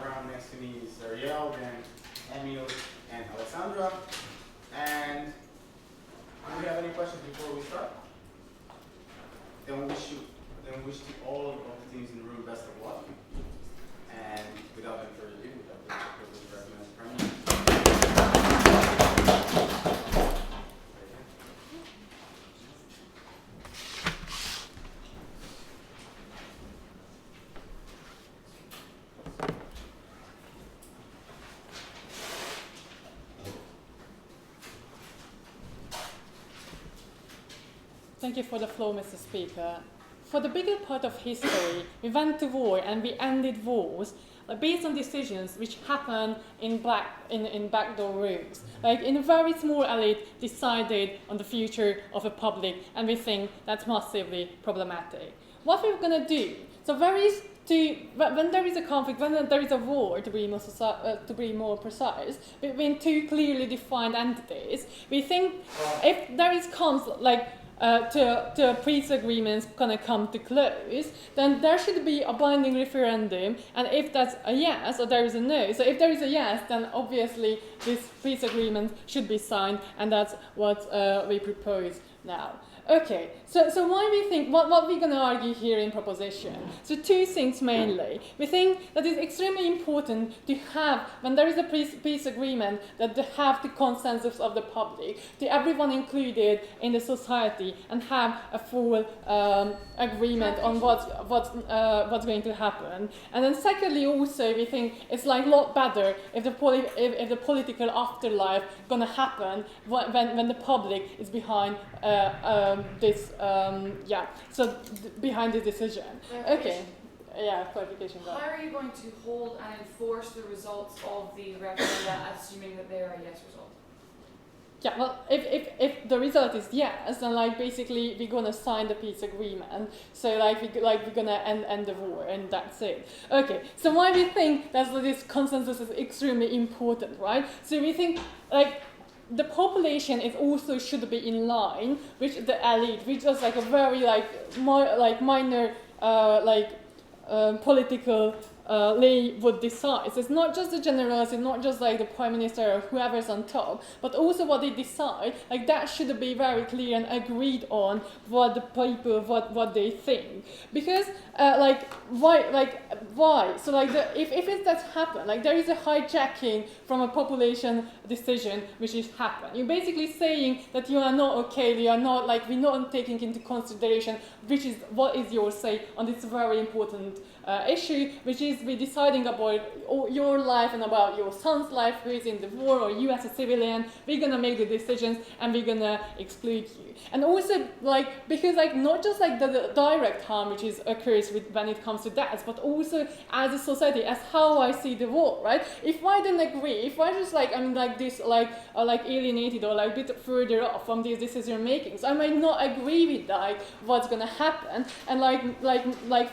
around next to me is Ariel, then Emil, and Alessandra. And do we have any questions before we start? Then we wish to all of the teams in the room best of luck. And without any further ado, we have the privilege of recommending the Premier. Thank you for the floor, Mr. Speaker. For the bigger part of history, we went to war and we ended wars based on decisions which happen in backdoor rooms. Like in a very small elite decided on the future of a public, and we think that's massively problematic. What we're going to do, so when there is a conflict, when there is a war, to be more precise, between two clearly defined entities, we think if there is to peace agreements gonna come to close, then there should be a binding referendum, and if that's a yes or there is a no, so if there is a yes, then obviously this peace agreement should be signed, and that's what we propose now. Okay, so why we think, what we're going to argue here in proposition? So two things mainly. We think that it's extremely important to have, when there is a peace agreement, that to have the consensus of the public, to everyone included in the society, and have a full agreement on what's going to happen. And then secondly, also, we think it's like a lot better if the political afterlife going to happen when the public is behind behind the decision. Okay. Yeah, clarification. How are you going to hold and enforce the results of the referenda, assuming that they are a yes result? Yeah, well, if the result is yes, then basically we're gonna sign the peace agreement. So we're gonna end the war, and that's it. Okay. So why we think that this consensus is extremely important, right? So we think the population is also should be in line with the elite, which is a very minor political lay would decide. So it's not just the generals, it's not just the prime minister or whoever's on top, but also what they decide. That should be very clear and agreed on what the people what they think. Because why? So if it does happen, there is a hijacking from a population decision which is happened. You're basically saying that you are not okay, you are not we're not taking into consideration what is your say on this very important issue, which is we're deciding about your life and about your son's life who is in the war, or you as a civilian. We're gonna make the decisions and we're gonna exclude you. And also because not just the direct harm which occurs when it comes to deaths, but also as a society, as how I see the war, right? If I don't agree, if I just alienated or a bit further off from these decision makings, I might not agree with what's gonna happen, and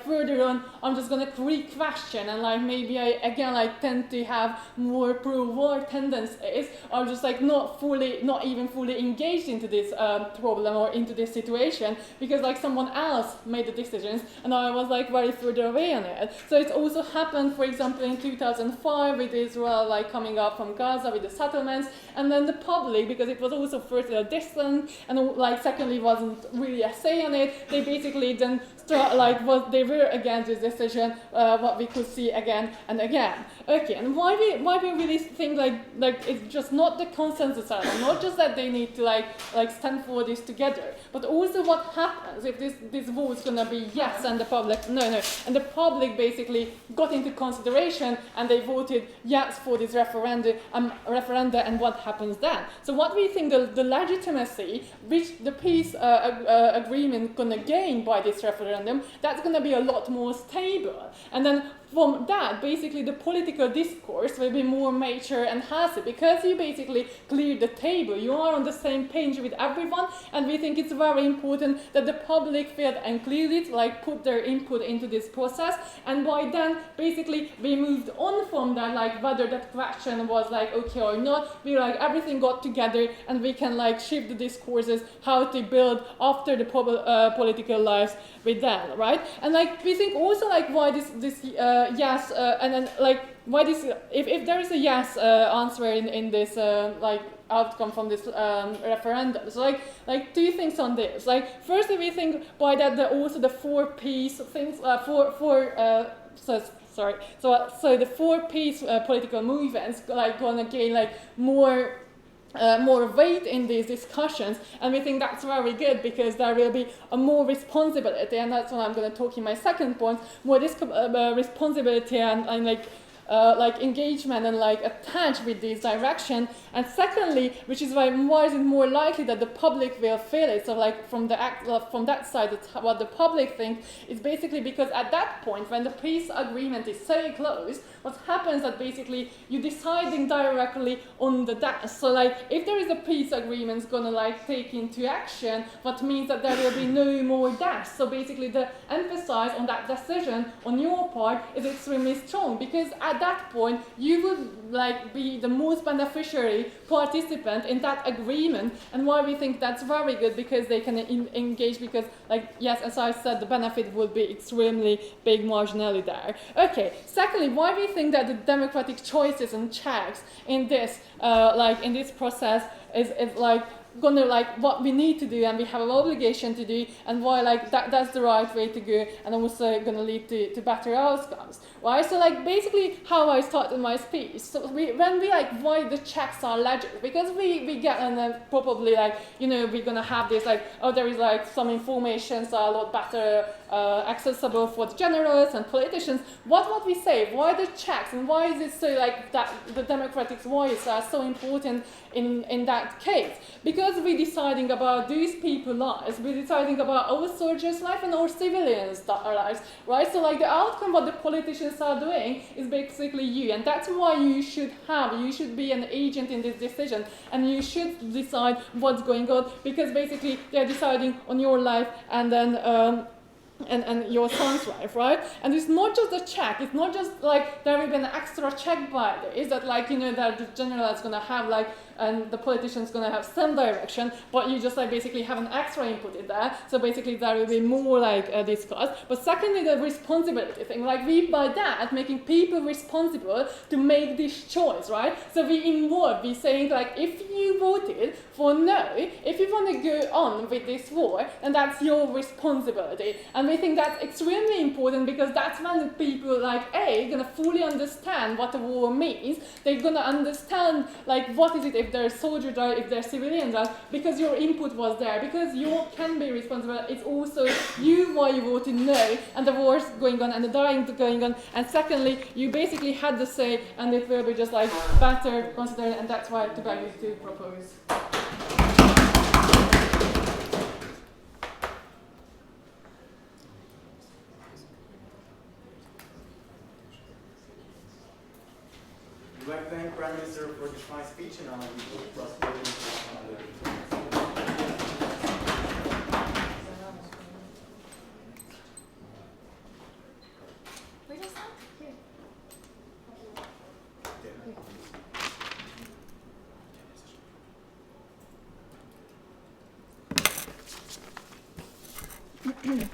further on I'm just gonna re-question, and maybe I again tend to have more pro-war tendencies, or just not even fully engaged into this problem or into this situation, because someone else made the decisions and I was very further away on it. So it's also happened, for example, in 2005 with Israel coming up from Gaza with the settlements, and then the public, because it was also first distant and secondly wasn't really a say on it, they basically then they were against this decision, what we could see again and again. Okay, and why we really think it's just not the consensus item, not just that they need to stand for this together, but also what happens if this vote is gonna be yes and the public no, and the public basically got into consideration and they voted yes for this referenda, and what happens then? So what we think the legitimacy which the peace agreement gonna gain by this referendum, that's gonna be a lot more stable, and then from that, basically the political discourse will be more mature and healthy, because you basically clear the table. You are on the same page with everyone, and we think it's very important that the public feel included, put their input into this process, and by then, basically, we moved on from that, whether that question was okay or not. We everything got together, and we can shift the discourses, how to build after the political lives with them, right? And we think also why this yes, and then like why this? If there is a yes answer in this like outcome from this referendum, so like 2 things on this. Like firstly, we think by that also the 4 P's things so the 4 P's political movements like gonna gain like more weight in these discussions, and we think that's very good because there will be a more responsibility, and that's what I'm going to talk in my second point, more responsibility and like engagement and like attached with this direction. And secondly, which is why is it more likely that the public will feel it? So like from that side, what the public think is basically because at that point, when the peace agreement is so close, what happens that basically you're deciding directly on the death. So like if there is a peace agreement gonna like take into action, what means that there will be no more deaths. So basically the emphasis on that decision on your part is extremely strong, because at that point you would like be the most beneficiary participant in that agreement. And why we think that's very good, because they can engage, because like yes, as I said, the benefit would be extremely big marginally there. Okay, secondly, why we think that the democratic choices and checks in this in this process is like gonna like what we need to do and we have an obligation to do, and why like that's the right way to go, and also gonna lead to better outcomes, right? So like basically how I started my speech, so when we like why the checks are legit, because we get, and then probably like, you know, we're gonna have this like, oh, there is like some information are a lot better accessible for the generals and politicians. What we say, why the checks, and why is it so like that the democratic voice are so important in that case? Because we're deciding about these people's lives, we're deciding about our soldiers' life and our civilians' lives, right? So like the outcome what the politicians are doing is basically you, and that's why you should be an agent in this decision, and you should decide what's going on, because basically they're deciding on your life and then and your son's life, right? And it's not just a check, it's not just like there will be an extra check by this, that like, you know, that the general is gonna have like, and the politician's gonna have some direction, but you just like basically have an extra input in there, so basically there will be more like discussed. But secondly, the responsibility thing, like we by that making people responsible to make this choice, right? So we involve, we saying like, if you voted for no, if you want to go on with this war, then that's your responsibility. And we think that's extremely important, because that's when the people like gonna fully understand what the war means. They're gonna understand like what is it if there's soldiers die, if there's civilians die, because your input was there, because you can be responsible. It's also you why you voted no, and the war's going on and the dying going on. And secondly, you basically had the say, and it will be just like better considered, and that's why to beg you to propose. I'd like to thank Prime Minister for this fine speech, and I'll be Where does that? Here.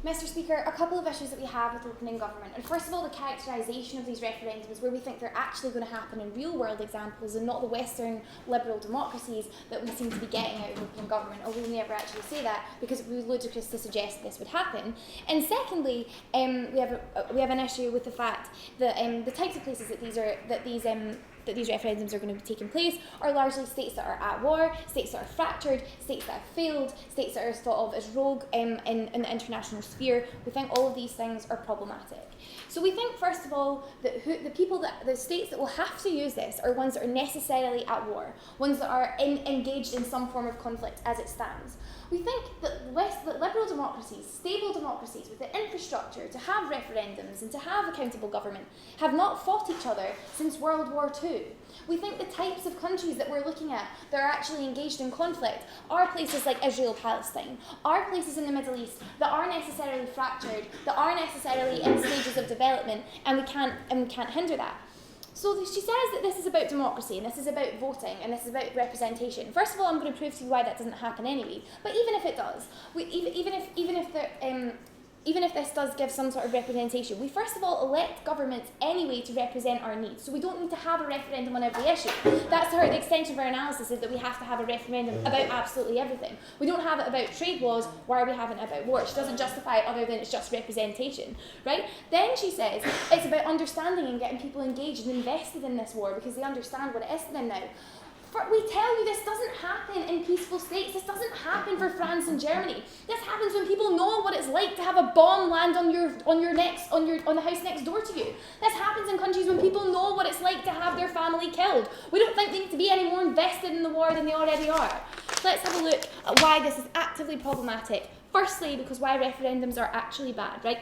Mr. Speaker, a couple of issues that we have with opening government. And first of all, the characterisation of these referendums, where we think they're actually going to happen in real-world examples and not the Western liberal democracies that we seem to be getting out of opening government, although we never actually say that, because it would be ludicrous to suggest this would happen. And secondly, we have an issue with the fact that the types of places that these referendums are going to be taking place are largely states that are at war, states that are fractured, states that have failed, states that are thought of as rogue in the international sphere. We think all of these things are problematic. So we think, first of all, that the states that will have to use this are ones that are necessarily at war, ones that are engaged in some form of conflict as it stands. We think that liberal democracies, stable democracies with the infrastructure to have referendums and to have accountable government have not fought each other since World War II. We think the types of countries that we're looking at that are actually engaged in conflict are places like Israel, Palestine, are places in the Middle East that are necessarily fractured, that are necessarily in stages of development, and we can't hinder that. So she says that this is about democracy, and this is about voting, and this is about representation. First of all, I'm going to prove to you why that doesn't happen anyway. But even if it does, even if this does give some sort of representation, we first of all elect governments anyway to represent our needs. So we don't need to have a referendum on every issue. That's the extension of our analysis, is that we have to have a referendum about absolutely everything. We don't have it about trade laws, why are we having it about war? She doesn't justify it other than it's just representation, right? Then she says it's about understanding and getting people engaged and invested in this war because they understand what it is to them now. We tell you this doesn't happen in peaceful states. This doesn't happen for France and Germany. This happens when people know what it's like to have a bomb land on the house next door to you. This happens in countries when people know what it's like to have their family killed. We don't think they need to be any more invested in the war than they already are. So let's have a look at why this is actively problematic. Firstly, because why referendums are actually bad, right?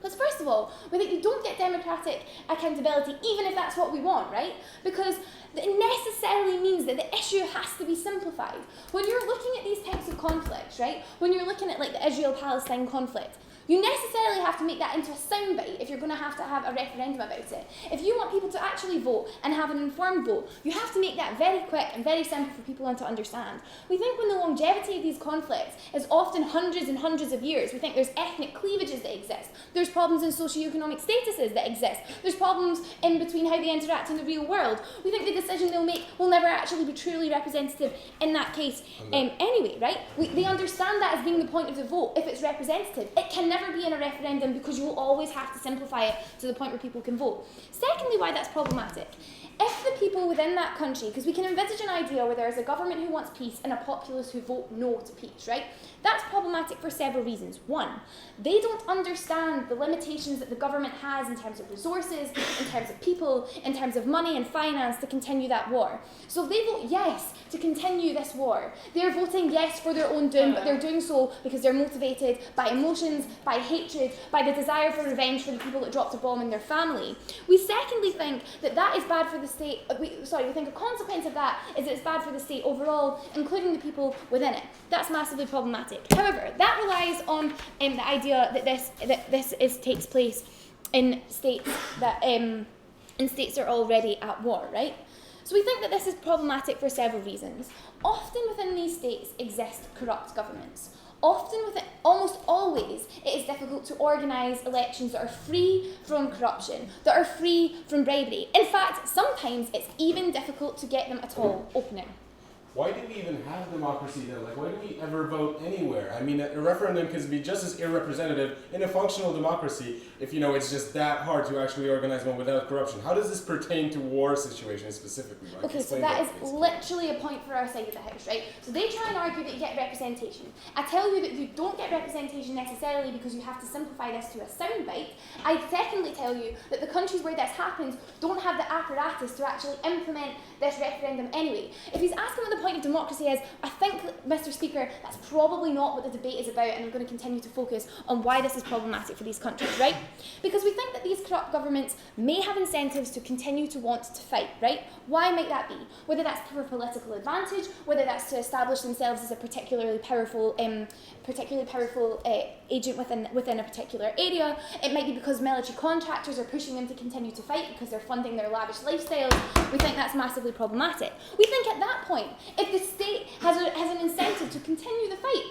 Because first of all, we think you don't get democratic accountability even if that's what we want, right? Because it necessarily means that the issue has to be simplified. When you're looking at these types of conflicts, right? When you're looking at like the Israel-Palestine conflict, you necessarily have to make that into a soundbite if you're going to have a referendum about it. If you want people to actually vote and have an informed vote, you have to make that very quick and very simple for people to understand. We think when the longevity of these conflicts is often hundreds and hundreds of years, we think there's ethnic cleavages that exist, there's problems in socioeconomic statuses that exist, there's problems in between how they interact in the real world. We think the decision they'll make will never actually be truly representative in that case anyway, right? They understand that as being the point of the vote. If it's representative, it can never be in a referendum because you will always have to simplify it to the point where people can vote. Secondly, why that's problematic. If the people within that country, because we can envisage an idea where there is a government who wants peace and a populace who vote no to peace, right? That's problematic for several reasons. One, they don't understand the limitations that the government has in terms of resources, in terms of people, in terms of money and finance to continue that war. So if they vote yes to continue this war, they're voting yes for their own doom, but they're doing so because they're motivated by emotions, by hatred, by the desire for revenge for the people that dropped a bomb in their family. We secondly think that that is bad for the state. We think a consequence of that is that it's bad for the state overall, including the people within it. That's massively problematic. However, that relies on the idea that this takes place in states that are already at war, right? So we think that this is problematic for several reasons. Often within these states exist corrupt governments. Almost always, it is difficult to organise elections that are free from corruption, that are free from bribery. In fact, sometimes it's even difficult to get them at all opening. Why do we even have democracy then? Like, why do we ever vote anywhere? I mean, a referendum can be just as irrepresentative in a functional democracy if, it's just that hard to actually organize one without corruption. How does this pertain to war situations specifically? Right? Okay, so that is literally a point for our side of the house, right? So they try and argue that you get representation. I tell you that you don't get representation necessarily because you have to simplify this to a soundbite. I secondly tell you that the countries where this happens don't have the apparatus to actually implement this referendum anyway. If he's asking what the point of democracy is, I think, Mr. Speaker, that's probably not what the debate is about, and I'm going to continue to focus on why this is problematic for these countries, right? Because we think that these corrupt governments may have incentives to continue to want to fight, right? Why might that be? Whether that's for political advantage, whether that's to establish themselves as a particularly powerful agent within a particular area. It might be because military contractors are pushing them to continue to fight because they're funding their lavish lifestyles. We think that's massively problematic. We think at that point, if the state has an incentive to continue the fight,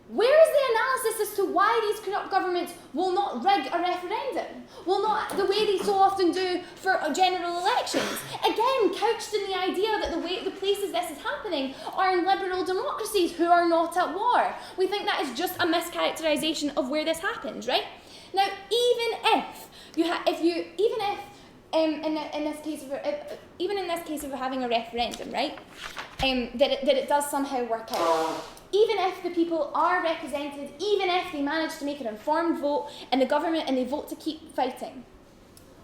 where is the analysis as to why these corrupt governments will not rig a referendum? Will not, the way they so often do for general elections? Again, couched in the idea that the places this is happening are in liberal democracies who are not at war. We think that is just a mischaracterization of where this happens, right? Now, even in this case of having a referendum, right, that it does somehow work out. Even if the people are represented, even if they manage to make an informed vote in the government and they vote to keep fighting,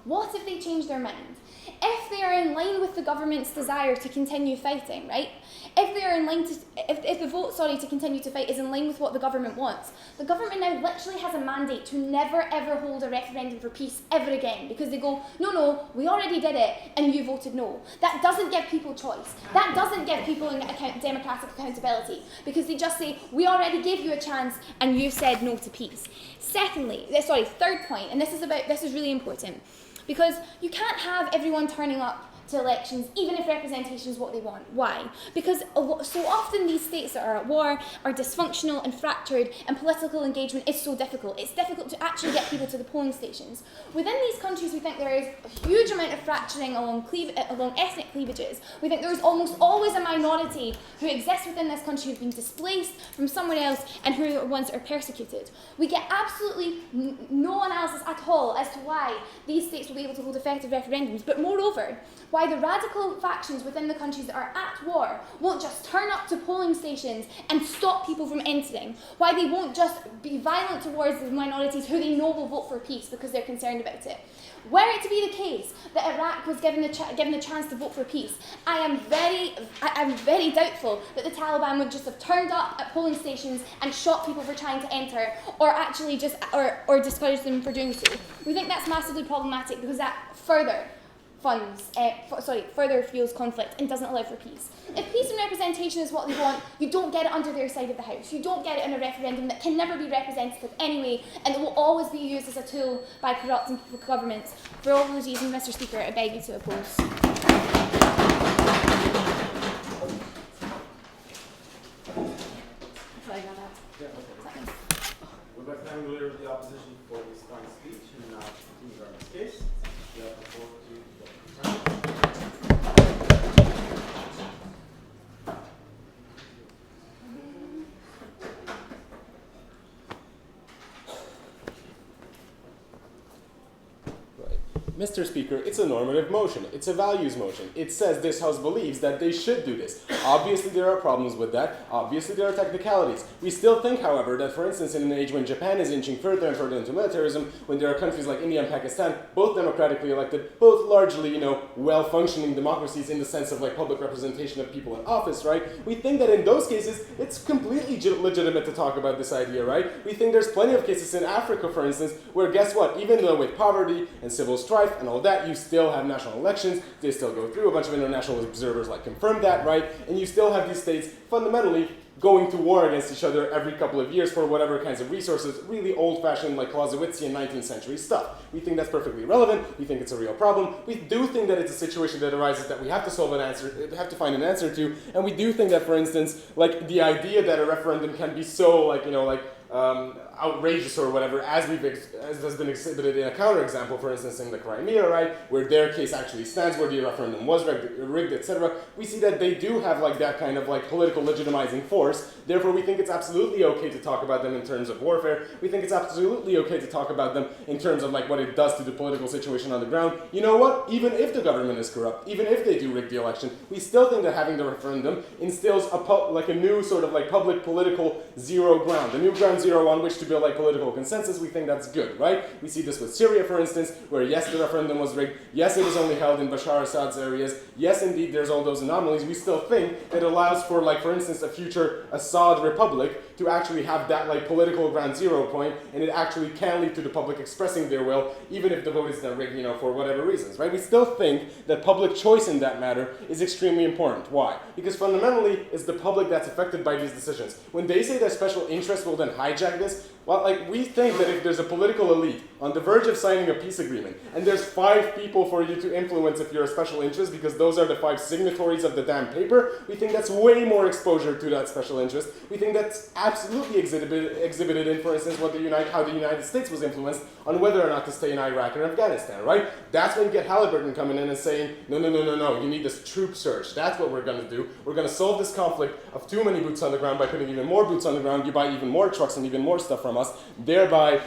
what if they change their mind? If they are in line with the government's desire to continue fighting, right? If they are in line if the vote, to continue to fight is in line with what the government wants, the government now literally has a mandate to never ever hold a referendum for peace ever again, because they go, no, we already did it and you voted no. That doesn't give people choice. That doesn't give people democratic accountability, because they just say, we already gave you a chance and you said no to peace. Third point, and this is really important, Because you can't have everyone turning up to elections, even if representation is what they want. Why? Because so often these states that are at war are dysfunctional and fractured, and political engagement is so difficult. It's difficult to actually get people to the polling stations. Within these countries, we think there is a huge amount of fracturing along ethnic cleavages. We think there is almost always a minority who exists within this country who have been displaced from somewhere else and who are ones that are persecuted. We get absolutely no analysis at all as to why these states will be able to hold effective referendums, but moreover, why the radical factions within the countries that are at war won't just turn up to polling stations and stop people from entering, why they won't just be violent towards the minorities who they know will vote for peace because they're concerned about it. Were it to be the case that Iraq was given the chance to vote for peace, I am very doubtful that the Taliban would just have turned up at polling stations and shot people for trying to enter, or actually just or discouraged them for doing so. We think that's massively problematic because that further fuels conflict and doesn't allow for peace. If peace and representation is what they want, you don't get it under their side of the house. You don't get it in a referendum that can never be representative anyway, and that will always be used as a tool by corrupt and people's governments. For all those reasons, Mr. Speaker, I beg you to oppose. We're rectangular of the opposition for this fine speech, and now continue our case. We have the floor to the attorney. Mr. Speaker, it's a normative motion. It's a values motion. It says this House believes that they should do this. Obviously, there are problems with that. Obviously, there are technicalities. We still think, however, that, for instance, in an age when Japan is inching further and further into militarism, when there are countries like India and Pakistan, both democratically elected, both largely, well-functioning democracies in the sense of, public representation of people in office, right? We think that in those cases, it's completely legitimate to talk about this idea, right? We think there's plenty of cases in Africa, for instance, where, guess what? Even though with poverty and civil strife and all that, you still have national elections, they still go through, a bunch of international observers confirm that, right? And you still have these states fundamentally going to war against each other every couple of years for whatever kinds of resources, really old-fashioned, Clausewitzian 19th century stuff. We think that's perfectly relevant, we think it's a real problem, we do think that it's a situation that arises that we have to find an answer to, and we do think that, for instance, the idea that a referendum can be so, outrageous or whatever, as has been exhibited in a counterexample, for instance, in the Crimea, right, where their case actually stands, where the referendum was rigged, etc. We see that they do have that kind of political legitimizing force. Therefore, we think it's absolutely okay to talk about them in terms of warfare. We think it's absolutely okay to talk about them in terms of what it does to the political situation on the ground. You know what? Even if the government is corrupt, even if they do rig the election, we still think that having the referendum instills a new sort of public political zero ground, a new ground zero on which to build political consensus. We think that's good, right? We see this with Syria, for instance, where yes, the referendum was rigged, yes, it was only held in Bashar Assad's areas, yes, indeed, there's all those anomalies. We still think that it allows for, for instance, a future Assad republic to actually have that, political ground zero point, and it actually can lead to the public expressing their will, even if the vote is then rigged, for whatever reasons, right? We still think that public choice in that matter is extremely important. Why? Because fundamentally, it's the public that's affected by these decisions. When they say that special interests will then hijack this, well, we think that if there's a political elite on the verge of signing a peace agreement, and there's 5 people for you to influence if you're a special interest, because those are the 5 signatories of the damn paper, we think that's way more exposure to that special interest. We think that's absolutely exhibited in, for instance, how the United States was influenced on whether or not to stay in Iraq or Afghanistan, right? That's when you get Halliburton coming in and saying, no, you need this troop surge. That's what we're going to do. We're going to solve this conflict of too many boots on the ground by putting even more boots on the ground. You buy even more trucks and even more stuff from us, thereby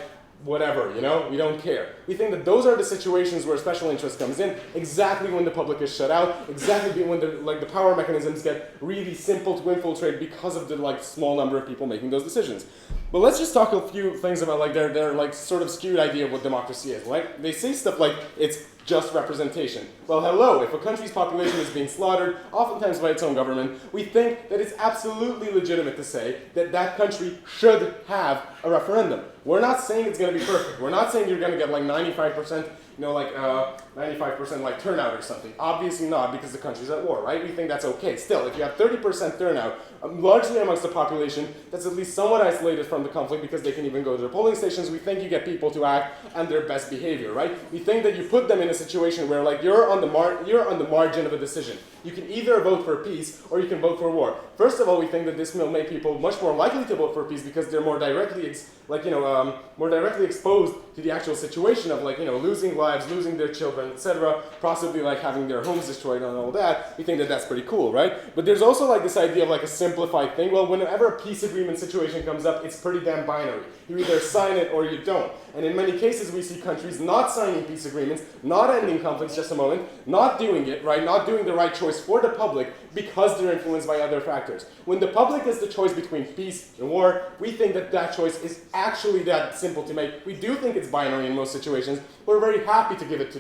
whatever, we don't care. We think that those are the situations where special interest comes in, exactly when the public is shut out, exactly when the power mechanisms get really simple to infiltrate because of the small number of people making those decisions. But let's just talk a few things about their sort of skewed idea of what democracy is. They say stuff like it's just representation. Well, hello, if a country's population is being slaughtered, oftentimes by its own government, we think that it's absolutely legitimate to say that that country should have a referendum. We're not saying it's going to be perfect. We're not saying you're going to get 95%, 95% like turnout or something. Obviously not, because the country's at war, right? We think that's okay. Still, if you have 30% turnout, largely amongst the population that's at least somewhat isolated from the conflict because they can even go to their polling stations, we think you get people to act on their best behavior, right? We think that you put them in a situation where like you're on the margin of a decision. You can either vote for peace or you can vote for war. First of all, we think that this will make people much more likely to vote for peace because they're more directly exposed to the actual situation of like, losing lives, losing their children, etc., possibly like having their homes destroyed and all that. We think that that's pretty cool, right? But there's also like this idea of like a simplified thing. Well, whenever a peace agreement situation comes up, it's pretty damn binary. You either sign it or you don't. And in many cases, we see countries not signing peace agreements, not ending conflicts, just a moment, not doing it, right? Not doing the right choice for the public because they're influenced by other factors. When the public has the choice between peace and war, we think that that choice is actually that simple to make. We do think it's binary in most situations. We're very happy to give it to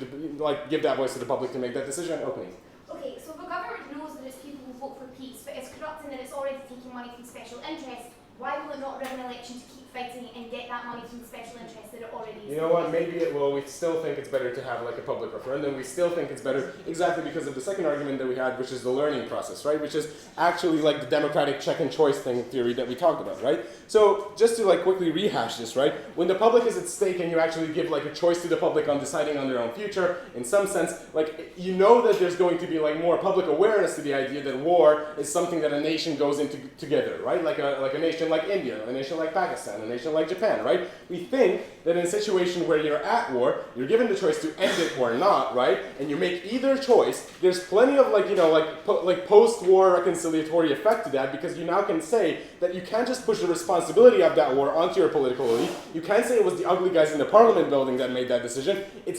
give that voice to the public to make that decision. Opening. Okay, so if a government knows that it's people who vote for peace, but it's corrupt and that it's already taking money from special interests, why will it not rig an election to keep fighting and get that money from the special interests that it already is? You know what, maybe it will. We still think it's better to have like a public referendum. We still think it's better exactly because of the second argument that we had, which is the learning process, right? Which is actually like the democratic check and choice theory that we talked about, right? So just to like quickly rehash this, right? When the public is at stake and you actually give like a choice to the public on deciding on their own future, in some sense, like you know that there's going to be like more public awareness to the idea that war is something that a nation goes into together, right? Like a nation like India, a nation like Pakistan, a nation like Japan, right? We think that in a situation where you're at war, you're given the choice to end it or not, right? And you make either choice, there's plenty of like post-war reconciliatory effect to that because you now can say that you can't just push the responsibility of that war onto your political elite. You can't say it was the ugly guys in the parliament building that made that decision. It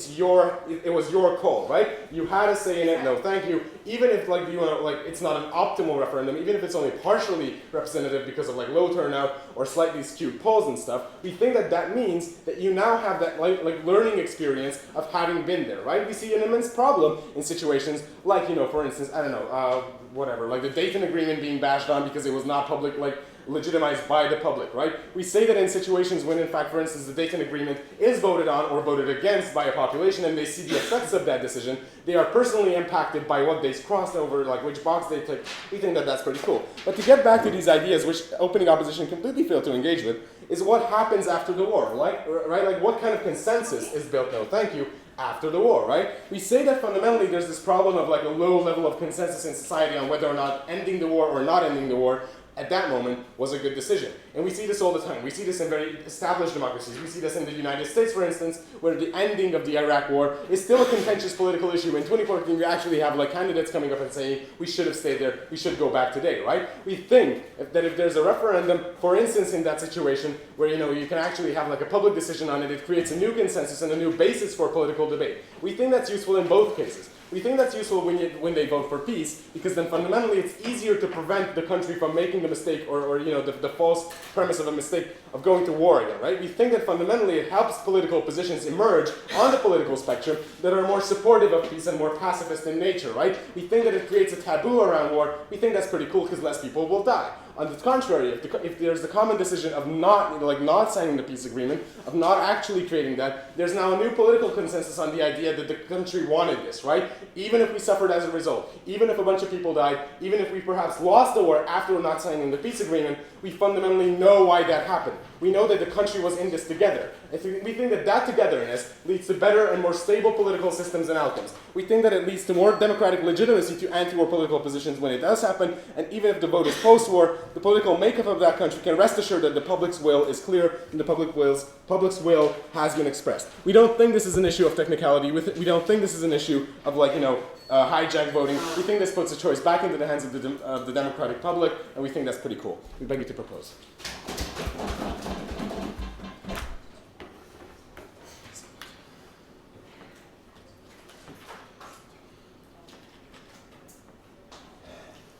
was your call, right? You had a say in it, no thank you. Even if like it's not an optimal referendum, even if it's only partially representative because of like low turnout or slightly skewed polls and stuff, we think that that means that you now have that like learning experience of having been there, right? We see an immense problem in situations like, for instance, I don't know, whatever, like the Dayton Agreement being bashed on because it was not public, like legitimized by the public, right? We say that in situations when, in fact, for instance, the Dayton Agreement is voted on or voted against by a population and they see the effects of that decision, they are personally impacted by what they crossed over, like which box they took. We think that that's pretty cool. But to get back to these ideas, which opening opposition completely failed to engage with, is what happens after the war, right? Like what kind of consensus is built, no thank you, after the war, right? We say that fundamentally there's this problem of like a low level of consensus in society on whether or not ending the war or not ending the war at that moment was a good decision. And we see this all the time. We see this in very established democracies. We see this in the United States, for instance, where the ending of the Iraq war is still a contentious political issue. In 2014, we actually have like candidates coming up and saying, we should have stayed there, we should go back today, right? We think that if there's a referendum, for instance, in that situation, where you can actually have like a public decision on it, it creates a new consensus and a new basis for political debate. We think that's useful in both cases. We think that's useful when they vote for peace, because then fundamentally it's easier to prevent the country from making the mistake or the false premise of a mistake of going to war again, right? We think that fundamentally it helps political positions emerge on the political spectrum that are more supportive of peace and more pacifist in nature, right? We think that it creates a taboo around war. We think that's pretty cool because less people will die. On the contrary, if there's the common decision of not signing the peace agreement, of not actually creating that, there's now a new political consensus on the idea that the country wanted this, right? Even if we suffered as a result, even if a bunch of people died, even if we perhaps lost the war after not signing the peace agreement, we fundamentally know why that happened. We know that the country was in this together. We think that that togetherness leads to better and more stable political systems and outcomes. We think that it leads to more democratic legitimacy to anti-war political positions when it does happen, and even if the vote is post-war, the political makeup of that country can rest assured that the public's will is clear and the public's will has been expressed. We don't think this is an issue of technicality. We don't think this is an issue of hijack voting. We think this puts a choice back into the hands of the democratic public, and we think that's pretty cool. We beg you to propose.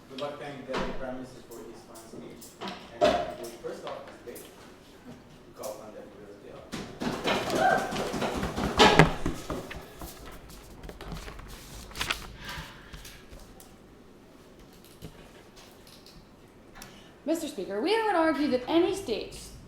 Good luck thank the Prime Minister for his fine speech. And the first off is Dave. We call on them because they are. Mr. Speaker, we would argue that any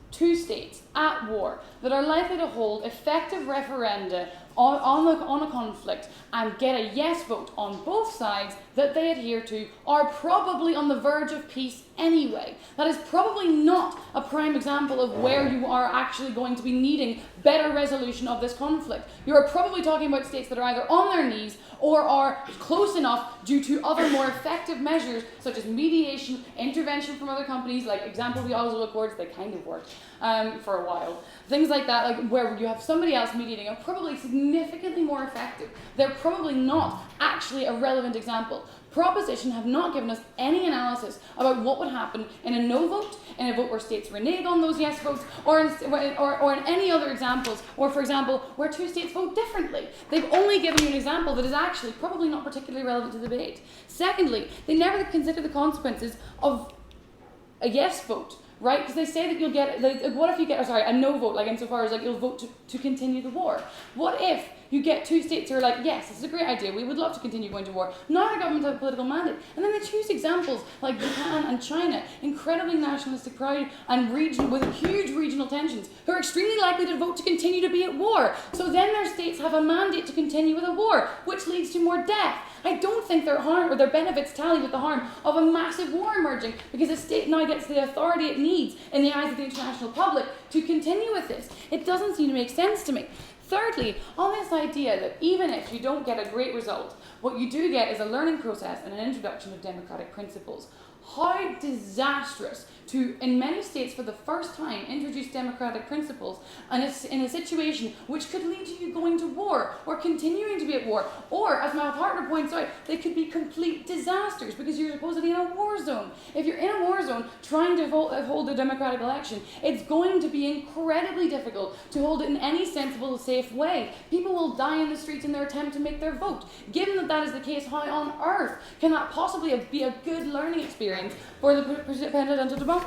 two states at war that are likely to hold effective referenda on a conflict and get a yes vote on both sides that they adhere to are probably on the verge of peace anyway. That is probably not a prime example of where you are actually going to be needing better resolution of this conflict. You are probably talking about states that are either on their knees or are close enough due to other more effective measures such as mediation, intervention from other companies, like example the Oslo Accords, they kind of worked for a while. Things like that, like where you have somebody else mediating, are probably significantly more effective. They're probably not actually a relevant example. Proposition have not given us any analysis about what would happen in a no vote, in a vote where states renege on those yes votes, or in any other examples, or for example, where two states vote differently. They've only given you an example that is actually probably not particularly relevant to the debate. Secondly, they never consider the consequences of a yes vote. Right, because they say that you'll get, what if you get, a no vote, like insofar as like you'll vote to continue the war? What if you get two states who are like, yes, this is a great idea, we would love to continue going to war, neither government have a political mandate, and then they choose examples like Japan and China, incredibly nationalistic, proud, and with huge regional tensions, who are extremely likely to vote to continue to be at war. So then their states have a mandate to continue with a war, which leads to more death. I don't think their harm or their benefits tally with the harm of a massive war emerging, because a state now gets the authority it needs in the eyes of the international public to continue with this. It doesn't seem to make sense to me. Thirdly, on this idea that even if you don't get a great result, what you do get is a learning process and an introduction of democratic principles. How disastrous to, in many states for the first time, introduce democratic principles in a situation which could lead to you going to war or continuing to be at war. Or, as my partner points out, they could be complete disasters because you're supposedly in a war zone. If you're in a war zone trying to hold a democratic election, it's going to be incredibly difficult to hold it in any sensible, safe way. People will die in the streets in their attempt to make their vote. Given that that is the case, how on earth can that possibly be a good learning experience for the presidential democracy?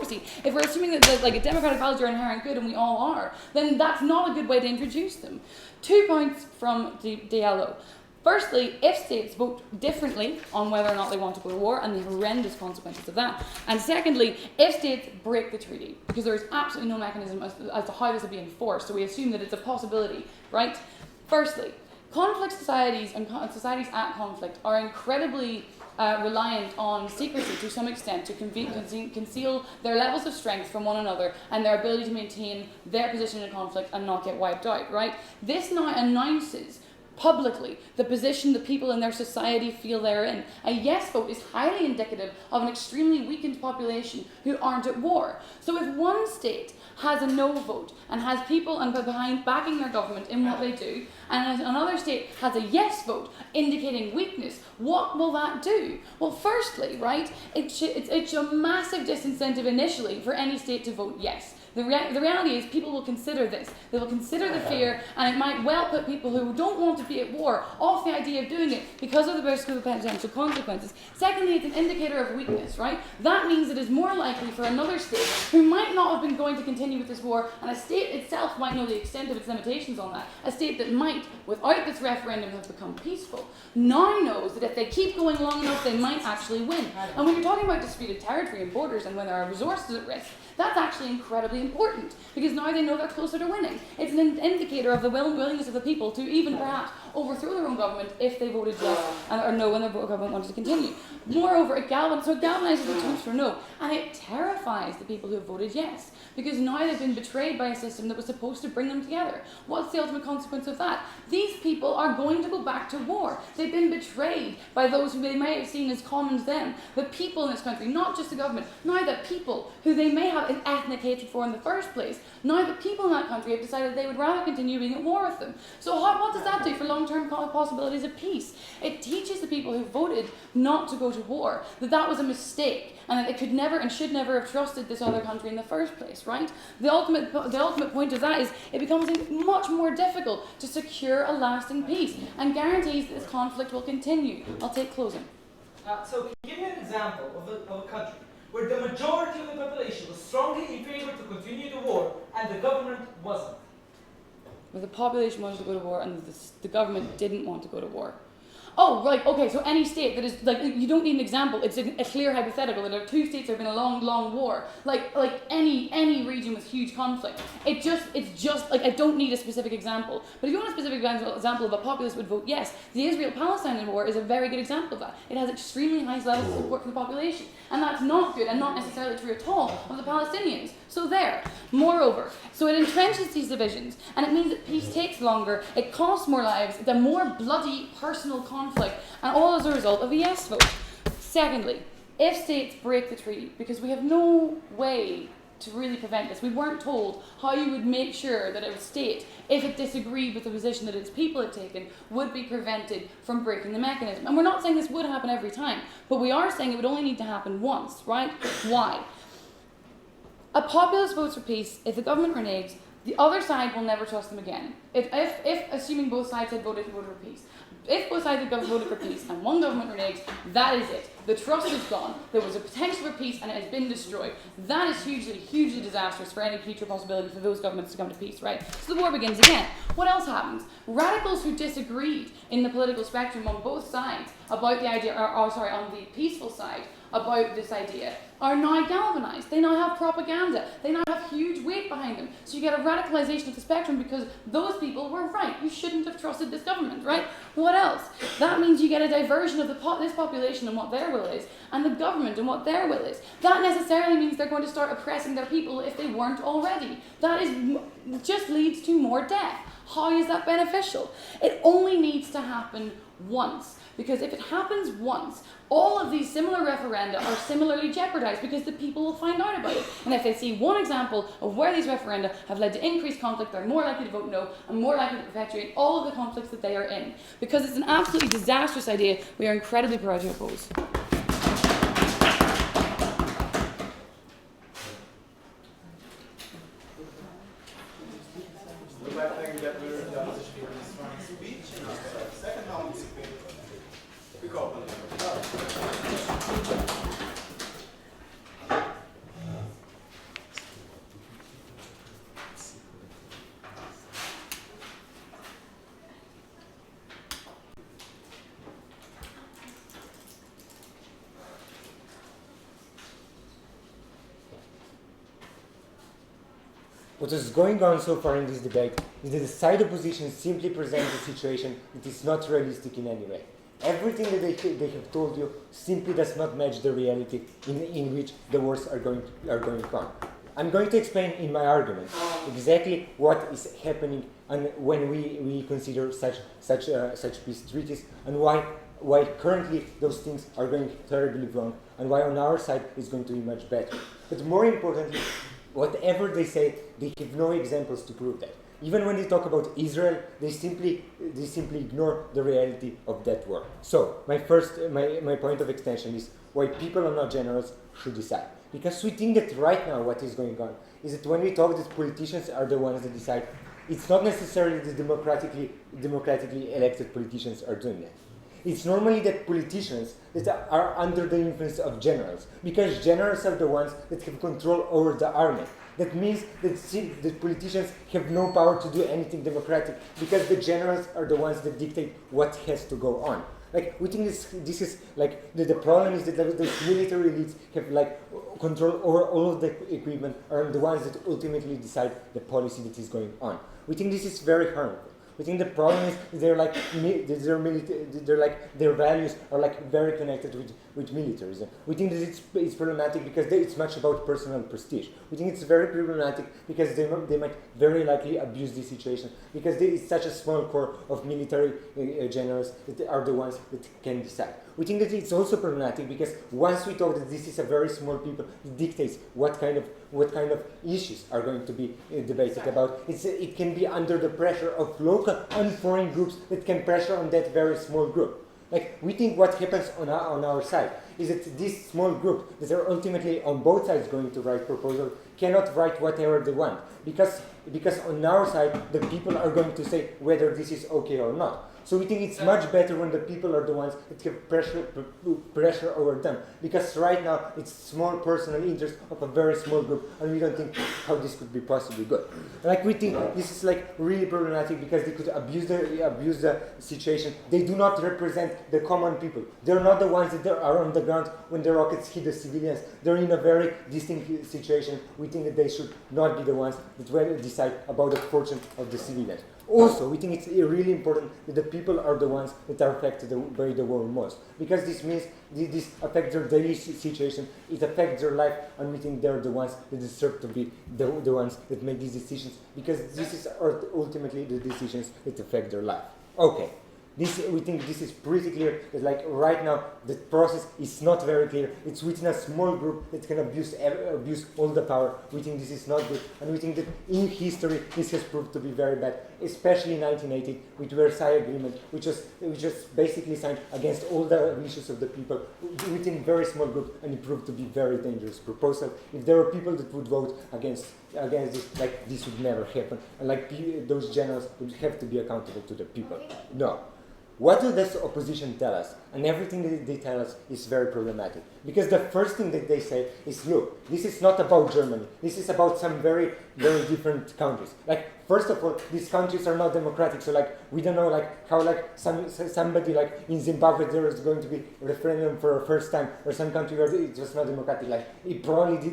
If we're assuming that like democratic values are inherent good, and we all are, then that's not a good way to introduce them. 2 points from DLO. Firstly, if states vote differently on whether or not they want to go to war and the horrendous consequences of that. And secondly, if states break the treaty, because there is absolutely no mechanism as to how this will be enforced, so we assume that it's a possibility, right? Firstly, conflict societies and societies at conflict are incredibly reliant on secrecy to some extent to conceal their levels of strength from one another and their ability to maintain their position in a conflict and not get wiped out, right? This now announces publicly the position the people in their society feel they're in. A yes vote is highly indicative of an extremely weakened population who aren't at war. So if one state has a no vote and has people behind backing their government in what they do, and another state has a yes vote indicating weakness, what will that do? Well, firstly, right, it's a massive disincentive initially for any state to vote yes. The reality is people will consider this. They will consider the fear, and it might well put people who don't want to be at war off the idea of doing it because of the risk of the potential consequences. Secondly, it's an indicator of weakness, right? That means it is more likely for another state who might not have been going to continue with this war, and a state itself might know the extent of its limitations on that, a state that might, without this referendum, have become peaceful, now knows that if they keep going long enough, they might actually win. And when you're talking about disputed territory and borders and when there are resources at risk, that's actually incredibly important, because now they know they're closer to winning. It's an indicator of the willingness of the people to even perhaps overthrow their own government if they voted yes or no when their government wanted to continue. Moreover, it galvanizes the troops for no, and it terrifies the people who have voted yes, because now they've been betrayed by a system that was supposed to bring them together. What's the ultimate consequence of that? These people are going to go back to war. They've been betrayed by those who they may have seen as common to them, the people in this country, not just the government, now the people who they may have an ethnic hatred for in the first place. Now the people in that country have decided they would rather continue being at war with them. So what does that do for long-term possibilities of peace? It teaches the people who voted not to go to war that that was a mistake, and that they could never and should never have trusted this other country in the first place, right? The ultimate point of that is it becomes much more difficult to secure a lasting peace and guarantees that this conflict will continue. I'll take closing. So give me an example of a country where the majority of the population was strongly in favor to continue the war and the government wasn't. Where the population wanted to go to war and the government didn't want to go to war. oh, right, okay, so any state that is, like, you don't need an example, it's a clear hypothetical, that there are two states that have been a long, long war, like any region with huge conflict. It's just, like, I don't need a specific example. But if you want a specific example of a populace would vote yes, the Israel-Palestine war is a very good example of that. It has extremely high levels of support from the population. And that's not good, and not necessarily true at all of the Palestinians. So there. Moreover, so it entrenches these divisions, and it means that peace takes longer, it costs more lives, the more bloody personal conflict, and all as a result of a yes vote. Secondly, if states break the treaty, because we have no way to really prevent this, we weren't told how you would make sure that a state, if it disagreed with the position that its people had taken, would be prevented from breaking the mechanism. And we're not saying this would happen every time, but we are saying it would only need to happen once, right? Why? A populace votes for peace. If the government reneges, the other side will never trust them again. If assuming both sides had voted for peace, if both sides had voted for peace and one government reneges, that is it. The trust is gone. There was a potential for peace and it has been destroyed. That is hugely, hugely disastrous for any future possibility for those governments to come to peace, right? So the war begins again. What else happens? Radicals who disagreed in the political spectrum on both sides about the idea, on the peaceful side, about this idea, are now galvanized. They now have propaganda. They now have huge weight behind them. So you get a radicalization of the spectrum because those people were right. You shouldn't have trusted this government, right? What else? That means you get a diversion of this population and what their will is, and the government and what their will is. That necessarily means they're going to start oppressing their people if they weren't already. That just leads to more death. How is that beneficial? It only needs to happen once. Because if it happens once, all of these similar referenda are similarly jeopardized because the people will find out about it. And if they see one example of where these referenda have led to increased conflict, they're more likely to vote no and more likely to perpetuate all of the conflicts that they are in. Because it's an absolutely disastrous idea, we are incredibly proud to oppose. What is going on so far in this debate is that the side opposition simply presents a situation that is not realistic in any way. Everything that they have told you simply does not match the reality in which the wars are going on. I'm going to explain in my argument exactly what is happening and when we consider such peace treaties and why currently those things are going terribly wrong and why on our side it's going to be much better. But more importantly, whatever they say, they have no examples to prove that. Even when they talk about Israel, they simply ignore the reality of that war. So my point of extension is why people are not generals should decide. Because we think that right now what is going on is that when we talk that politicians are the ones that decide, it's not necessarily the democratically elected politicians are doing that. It's normally that politicians that are under the influence of generals, because generals are the ones that have control over the army. That means that politicians have no power to do anything democratic, because the generals are the ones that dictate what has to go on. Like, we think this is like the problem is that those military elites have like control over all of the equipment, are the ones that ultimately decide the policy that is going on. We think this is very harmful. We think the problem is their values are like very connected with militarism. We think that it's problematic because it's much about personal prestige. We think it's very problematic because they might very likely abuse this situation because it's such a small core of military generals that are the ones that can decide. We think that it's also problematic because once we talk that this is a very small people, it dictates what kind of issues are going to be debated about. It can be under the pressure of local and foreign groups that can pressure on that very small group. Like, we think what happens on our side is that this small group that are ultimately on both sides going to write proposals cannot write whatever they want because on our side the people are going to say whether this is okay or not. So we think it's much better when the people are the ones that have pressure over them. Because right now it's small personal interest of a very small group, and we don't think how this could be possibly good. Like we think this is like really problematic because they could abuse the situation. They do not represent the common people. They're not the ones that are on the ground when the rockets hit the civilians. They're in a very distinct situation. We think that they should not be the ones that will decide about the fortune of the civilians. Also, we think it's really important that the people are the ones that are affected by the war most. Because this means this affects their daily situation, it affects their life, and we think they're the ones that deserve to be the ones that make these decisions, because this is ultimately the decisions that affect their life. Okay. We think this is pretty clear that like right now the process is not very clear. It's within a small group that can abuse all the power. We think this is not good, and we think that in history this has proved to be very bad, especially in 1980 with the Versailles Agreement, which was basically signed against all the wishes of the people within a very small group, and it proved to be a very dangerous proposal. If there were people that would vote against this, like this would never happen, and like those generals would have to be accountable to the people. No. What does this opposition tell us? And everything that they tell us is very problematic. Because the first thing that they say is, look, this is not about Germany. This is about some very, very different countries. Like, first of all, these countries are not democratic. So, like, we don't know, like, how, like, somebody, like, in Zimbabwe, there is going to be a referendum for a first time, or some country where it's just not democratic. Like,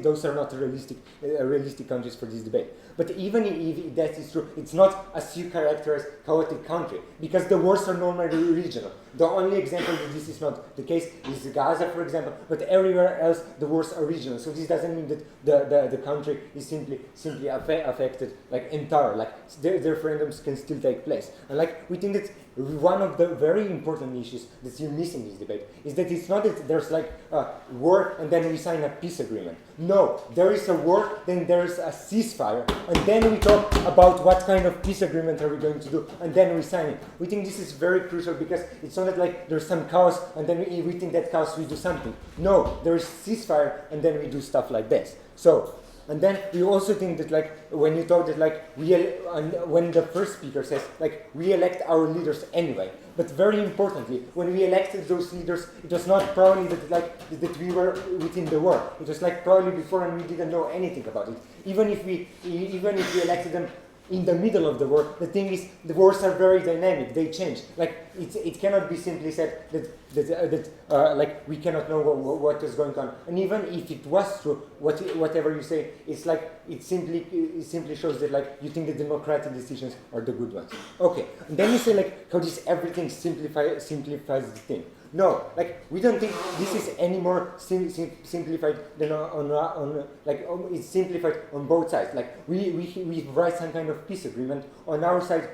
those are not realistic countries for this debate. But even if that is true, it's not, as you characterize, chaotic country, because the wars are normally regional. The only example that this is not the case is Gaza, for example, but everywhere else the wars are regional. So this doesn't mean that the country is simply affected, like entire, like the referendums can still take place. And like we think that one of the very important issues that you miss in this debate is that it's not that there's like a war and then we sign a peace agreement. No, there is a war, then there is a ceasefire, and then we talk about what kind of peace agreement are we going to do, and then we sign it. We think this is very crucial because it's not that like there's some chaos and then we think that chaos we do something. No, there is ceasefire and then we do stuff like this. So, and then we also think that like when you talk that like when the first speaker says like we elect our leaders anyway, but very importantly, when we elected those leaders, it was not probably that we were within the war. It was like probably before and we didn't know anything about it. Even if we elected them in the middle of the war, the thing is the wars are very dynamic. They change. Like it cannot be simply said that like we cannot know what is going on. And even if it was true, whatever you say, it's like it simply shows that like you think the democratic decisions are the good ones. Okay, and then you say like how this everything simplifies the thing. No, like we don't think this is any more simplified than it's simplified on both sides. Like we write some kind of peace agreement. On our side,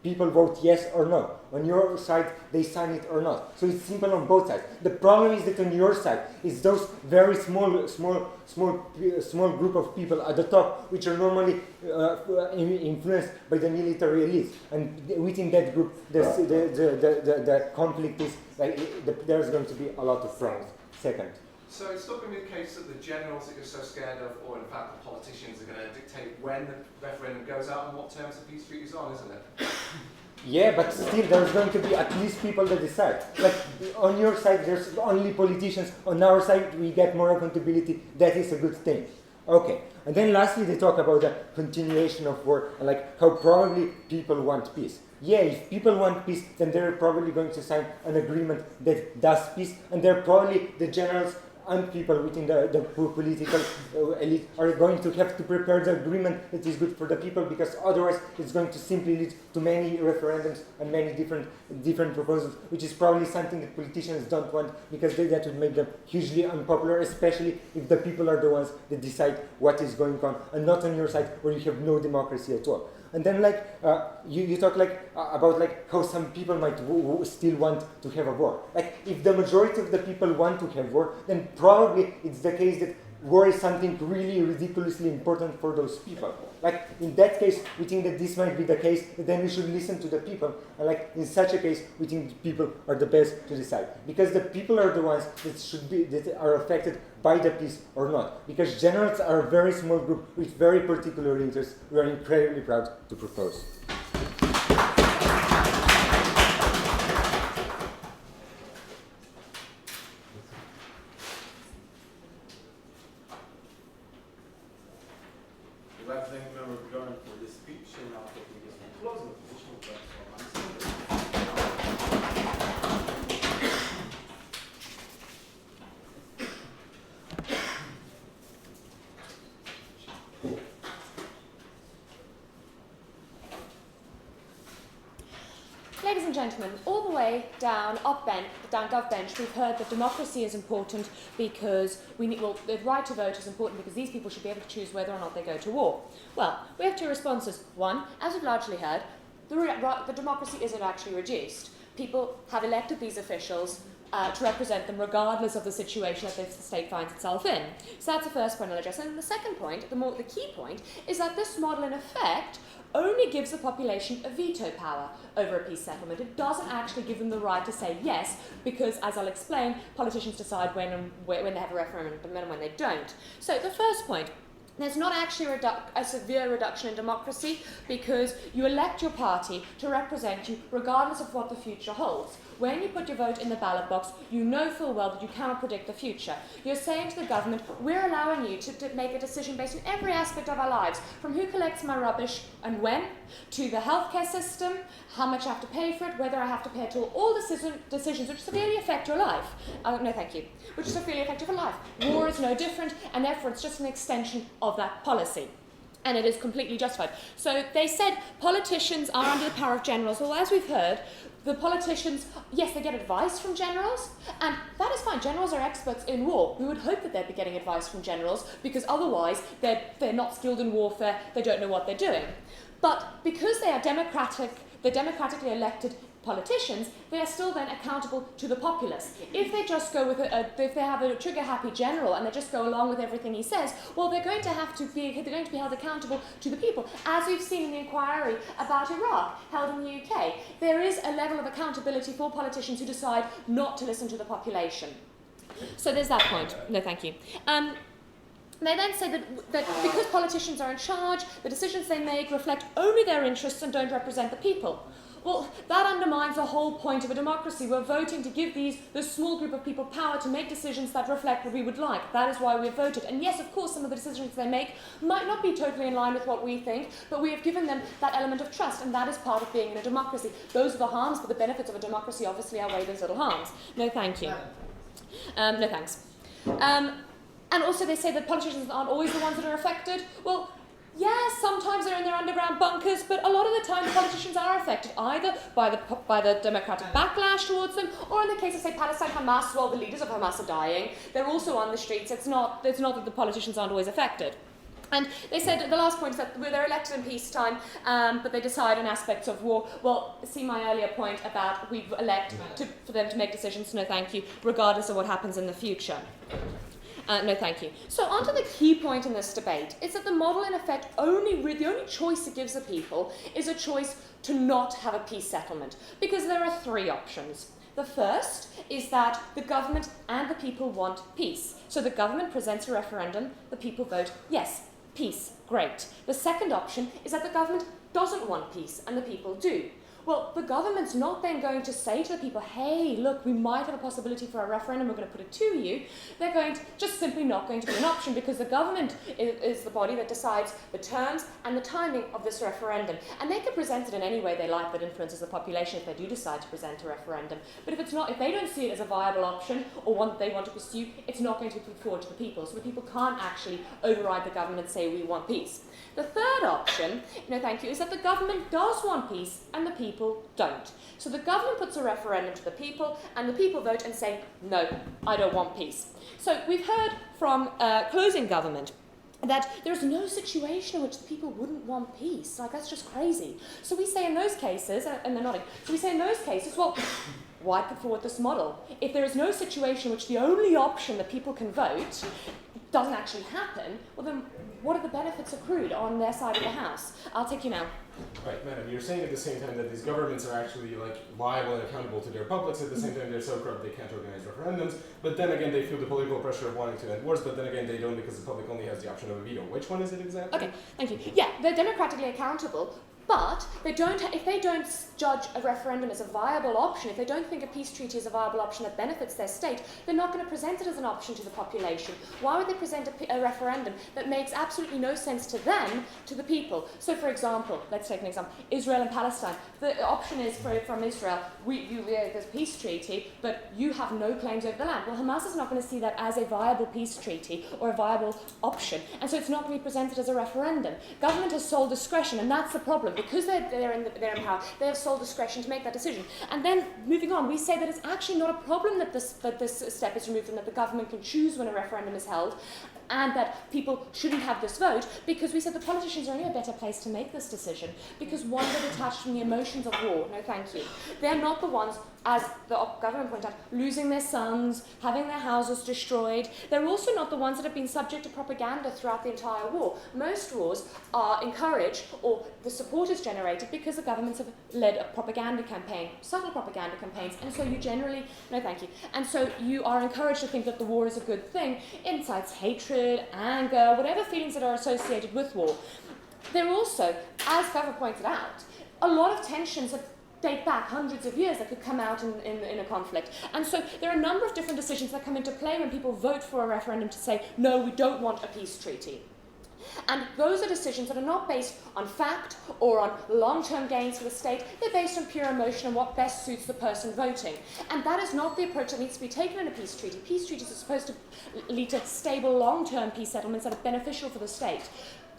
people vote yes or no. On your side, they sign it or not. So it's simple on both sides. The problem is that on your side, it's those very small group of people at the top, which are normally influenced by the military elites. And within that group, the conflict is like there's going to be a lot of problems. Second. So it's not going to be the case that the generals that you're so scared of, or in fact the politicians, are going to dictate when the referendum goes out and what terms the peace treaty is on, isn't it? Yeah, but still there's going to be at least people that decide. Like on your side there's only politicians, on our side we get more accountability. That is a good thing. Okay, and then lastly they talk about the continuation of war and like how probably people want peace. Yeah, if people want peace, then they're probably going to sign an agreement that does peace, and they're probably the generals and people within the political elite are going to have to prepare the agreement that is good for the people, because otherwise it's going to simply lead to many referendums and many different proposals, which is probably something that politicians don't want, because that would make them hugely unpopular, especially if the people are the ones that decide what is going on, and not on your side where you have no democracy at all. And then like you talk like about like how some people might still want to have a war. Like if the majority of the people want to have war, then probably it's the case that war is something really ridiculously important for those people. Like in that case, we think that this might be the case, then we should listen to the people. And like in such a case, we think the people are the best to decide, because the people are the ones that are affected by the peace or not. Because generals are a very small group with very particular interests. We are incredibly proud to propose. representative member Bjorn for this speech, and I'll take this one closing the position of Ladies and gentlemen, all the way down gov bench, we've heard that democracy is important because the right to vote is important because these people should be able to choose whether or not they go to war. Well, we have two responses. One, as we've largely heard, the democracy isn't actually reduced. People have elected these officials to represent them regardless of the situation that the state finds itself in. So that's the first point I'll address. And the second point, the key point, is that this model in effect only gives the population a veto power over a peace settlement. It doesn't actually give them the right to say yes, because, as I'll explain, politicians decide when they have a referendum and when they don't. So the first point, there's not actually a severe reduction in democracy because you elect your party to represent you regardless of what the future holds. When you put your vote in the ballot box, you know full well that you cannot predict the future. You're saying to the government, we're allowing you to make a decision based on every aspect of our lives, from who collects my rubbish and when, to the healthcare system, how much I have to pay for it, whether I have to pay at all decisions which severely affect your life. No, thank you. Which severely affect your life. War is no different, and therefore it's just an extension of that policy. And it is completely justified. So they said politicians are under the power of generals. Well, as we've heard, the politicians, yes, they get advice from generals, and that is fine. Generals are experts in war. We would hope that they'd be getting advice from generals, because otherwise they're not skilled in warfare, they don't know what they're doing. But because they are democratically elected politicians, they are still then accountable to the populace. If they just go with if they have a trigger-happy general and they just go along with everything he says, well, they're going to be held accountable to the people, as we've seen in the inquiry about Iraq held in the UK. There is a level of accountability for politicians who decide not to listen to the population. So there's that point. No, thank you. They then say that because politicians are in charge, the decisions they make reflect only their interests and don't represent the people. Well, that undermines the whole point of a democracy. We're voting to give this small group of people power to make decisions that reflect what we would like. That is why we've voted. And yes, of course, some of the decisions they make might not be totally in line with what we think, but we have given them that element of trust, and that is part of being in a democracy. Those are the harms, but the benefits of a democracy obviously outweigh those little harms. No, thank you. No, thanks. And also they say that politicians aren't always the ones that are affected. Well, yes, sometimes they're in their underground bunkers, but a lot of the time the politicians are affected either by the democratic backlash towards them, or in the case of, say, Palestine, Hamas, well, the leaders of Hamas are dying. They're also on the streets. It's not that the politicians aren't always affected. And they said the last point is that they're elected in peacetime, but they decide on aspects of war. Well, see my earlier point about we elect for them to make decisions, no thank you, regardless of what happens in the future. No, thank you. So on to the key point in this debate is that the model, in effect, the only choice it gives the people is a choice to not have a peace settlement, because there are three options. The first is that the government and the people want peace. So the government presents a referendum, the people vote yes, peace, great. The second option is that the government doesn't want peace and the people do. Well, the government's not then going to say to the people, hey, look, we might have a possibility for a referendum, we're going to put it to you. They're just simply not going to be an option, because the government is the body that decides the terms and the timing of this referendum. And they can present it in any way they like that influences the population if they do decide to present a referendum. But if they don't see it as a viable option or one that they want to pursue, it's not going to be put forward to the people. So the people can't actually override the government and say we want peace. The third option, no thank you, is that the government does want peace and the people don't. So the government puts a referendum to the people and the people vote and say, no, I don't want peace. So we've heard from closing government that there's no situation in which the people wouldn't want peace. Like, that's just crazy. So we say in those cases, and they're nodding, so we say in those cases, well, why put forward this model? If there is no situation in which the only option that people can vote doesn't actually happen, well then what are the benefits accrued on their side of the house? I'll take you now. Right, madam, you're saying at the same time that these governments are actually liable and accountable to their publics. At the same time, they're so corrupt they can't organize referendums. But then again, they feel the political pressure of wanting to end wars. But then again, they don't, because the public only has the option of a veto. Which one is it exactly? Okay, thank you. Yeah, they're democratically accountable. But if they don't judge a referendum as a viable option, if they don't think a peace treaty is a viable option that benefits their state, they're not going to present it as an option to the population. Why would they present a referendum that makes absolutely no sense to them, to the people? So, for example, let's take an example, Israel and Palestine. The option is from Israel, there's a peace treaty, but you have no claims over the land. Well, Hamas is not going to see that as a viable peace treaty or a viable option, and so it's not going to be presented as a referendum. Government has sole discretion, and that's the problem. Because they're in power, they have sole discretion to make that decision. And then, moving on, we say that it's actually not a problem that this step is removed and that the government can choose when a referendum is held, and that people shouldn't have this vote, because we said the politicians are in a better place to make this decision, because one, they're detached from the emotions of war. No, thank you. They're not the ones, as the government pointed out, losing their sons, having their houses destroyed. They're also not the ones that have been subject to propaganda throughout the entire war. Most wars are encouraged, or the support is generated because the governments have led a propaganda campaign, subtle propaganda campaigns, and so you generally, no thank you, and so you are encouraged to think that the war is a good thing. It incites hatred, anger, whatever feelings that are associated with war. There are also, as Gava pointed out, a lot of tensions that date back hundreds of years that could come out in a conflict. And so there are a number of different decisions that come into play when people vote for a referendum to say, no, we don't want a peace treaty. And those are decisions that are not based on fact or on long-term gains for the state. They're based on pure emotion and what best suits the person voting. And that is not the approach that needs to be taken in a peace treaty. Peace treaties are supposed to lead to stable, long-term peace settlements that are beneficial for the state.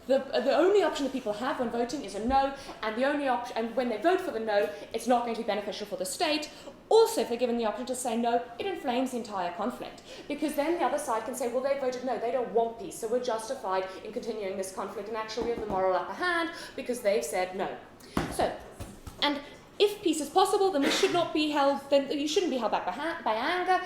The only option that people have when voting is a no, and the only option, and when they vote for the no, it's not going to be beneficial for the state. Also, if they're given the option to say no, it inflames the entire conflict, because then the other side can say, well, they voted no, they don't want peace, so we're justified in continuing this conflict, and actually we have the moral upper hand because they've said no. So, and if peace is possible, then we should not be held. Then you shouldn't be held back by anger.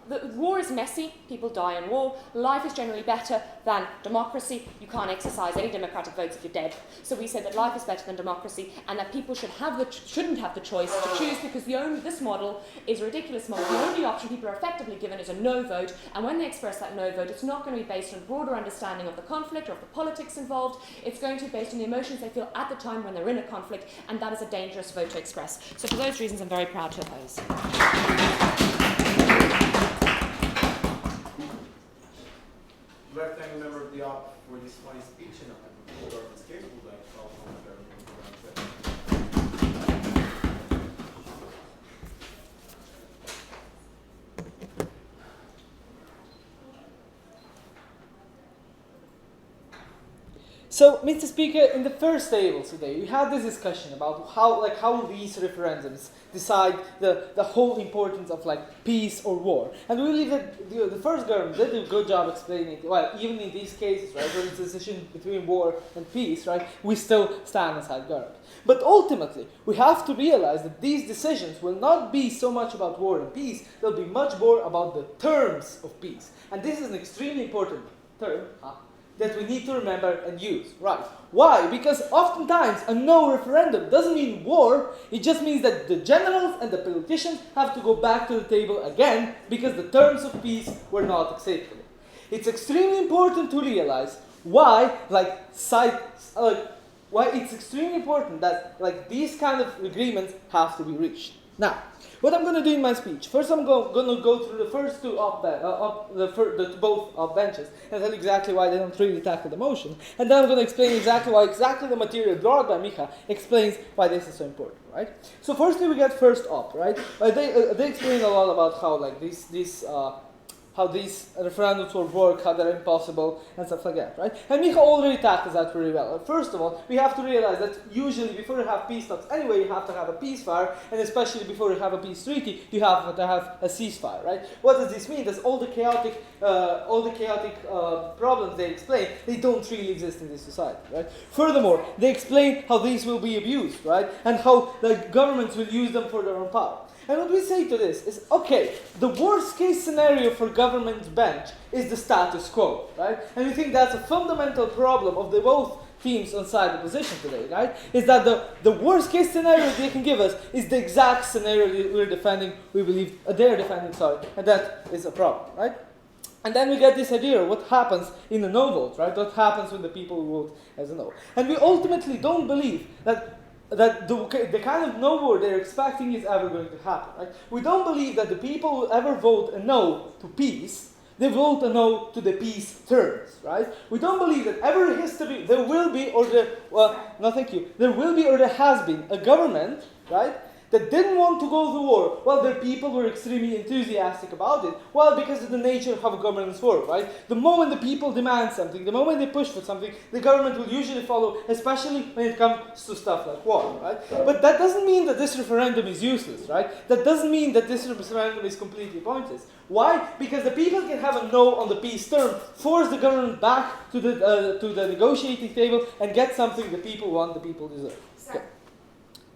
The war is messy, people die in war, life is generally better than democracy, you can't exercise any democratic votes if you're dead. So we said that life is better than democracy, and that people shouldn't have the choice to choose, because this model is a ridiculous model. The only option people are effectively given is a no vote, and when they express that no vote, it's not going to be based on a broader understanding of the conflict or of the politics involved. It's going to be based on the emotions they feel at the time when they're in a conflict, and that is a dangerous vote to express. So for those reasons, I'm very proud to oppose. Left-hand member of the op for this funny speech and I'm sure it's capable of So, Mr. Speaker, in the first table today, we had this discussion about how these referendums decide the whole importance of peace or war. And we believe that the first government did a good job explaining it. Well, even in these cases, right, when it's a decision between war and peace, right, we still stand aside government. But ultimately, we have to realize that these decisions will not be so much about war and peace, they'll be much more about the terms of peace. And this is an extremely important term, that we need to remember and use, right? Why? Because oftentimes a no referendum doesn't mean war, it just means that the generals and the politicians have to go back to the table again because the terms of peace were not acceptable. It's extremely important to realize why it's extremely important that these kind of agreements have to be reached. Now, what I'm going to do in my speech, first I'm going to go through the first two both benches and tell you exactly why they don't really tackle the motion, and then I'm going to explain exactly why the material brought by Micha explains why this is so important, right? So firstly we get first op, right? They explain a lot about how how these referendums will work, how they're impossible, and stuff like that, right? And Micha already tackles that very well. First of all, we have to realize that usually before you have peace talks, anyway, you have to have a ceasefire, and especially before you have a peace treaty, you have to have a ceasefire, right? What does this mean? That all the chaotic problems they explain, they don't really exist in this society, right? Furthermore, they explain how these will be abused, right? And how the governments will use them for their own power. And what we say to this is, okay, the worst case scenario for government's bench is the status quo, right? And we think that's a fundamental problem of the both teams on side opposition today, right? Is that the worst case scenario they can give us is the exact scenario they're defending, and that is a problem, right? And then we get this idea of what happens in a no vote, right? What happens when the people vote as a no. And we ultimately don't believe that the kind of no vote they're expecting is ever going to happen, right? We don't believe that the people will ever vote a no to peace. They vote a no to the peace terms, right? We don't believe that ever in history there will be there will be or there has been a government, right, that didn't want to go to war. Well, their people were extremely enthusiastic about it. Well, because of the nature of how governments work, right? The moment the people demand something, the moment they push for something, the government will usually follow, especially when it comes to stuff like war, right? But that doesn't mean that this referendum is useless, right? That doesn't mean that this referendum is completely pointless. Why? Because the people can have a no on the peace term, force the government back to the negotiating table, and get something the people want, the people deserve. Sorry.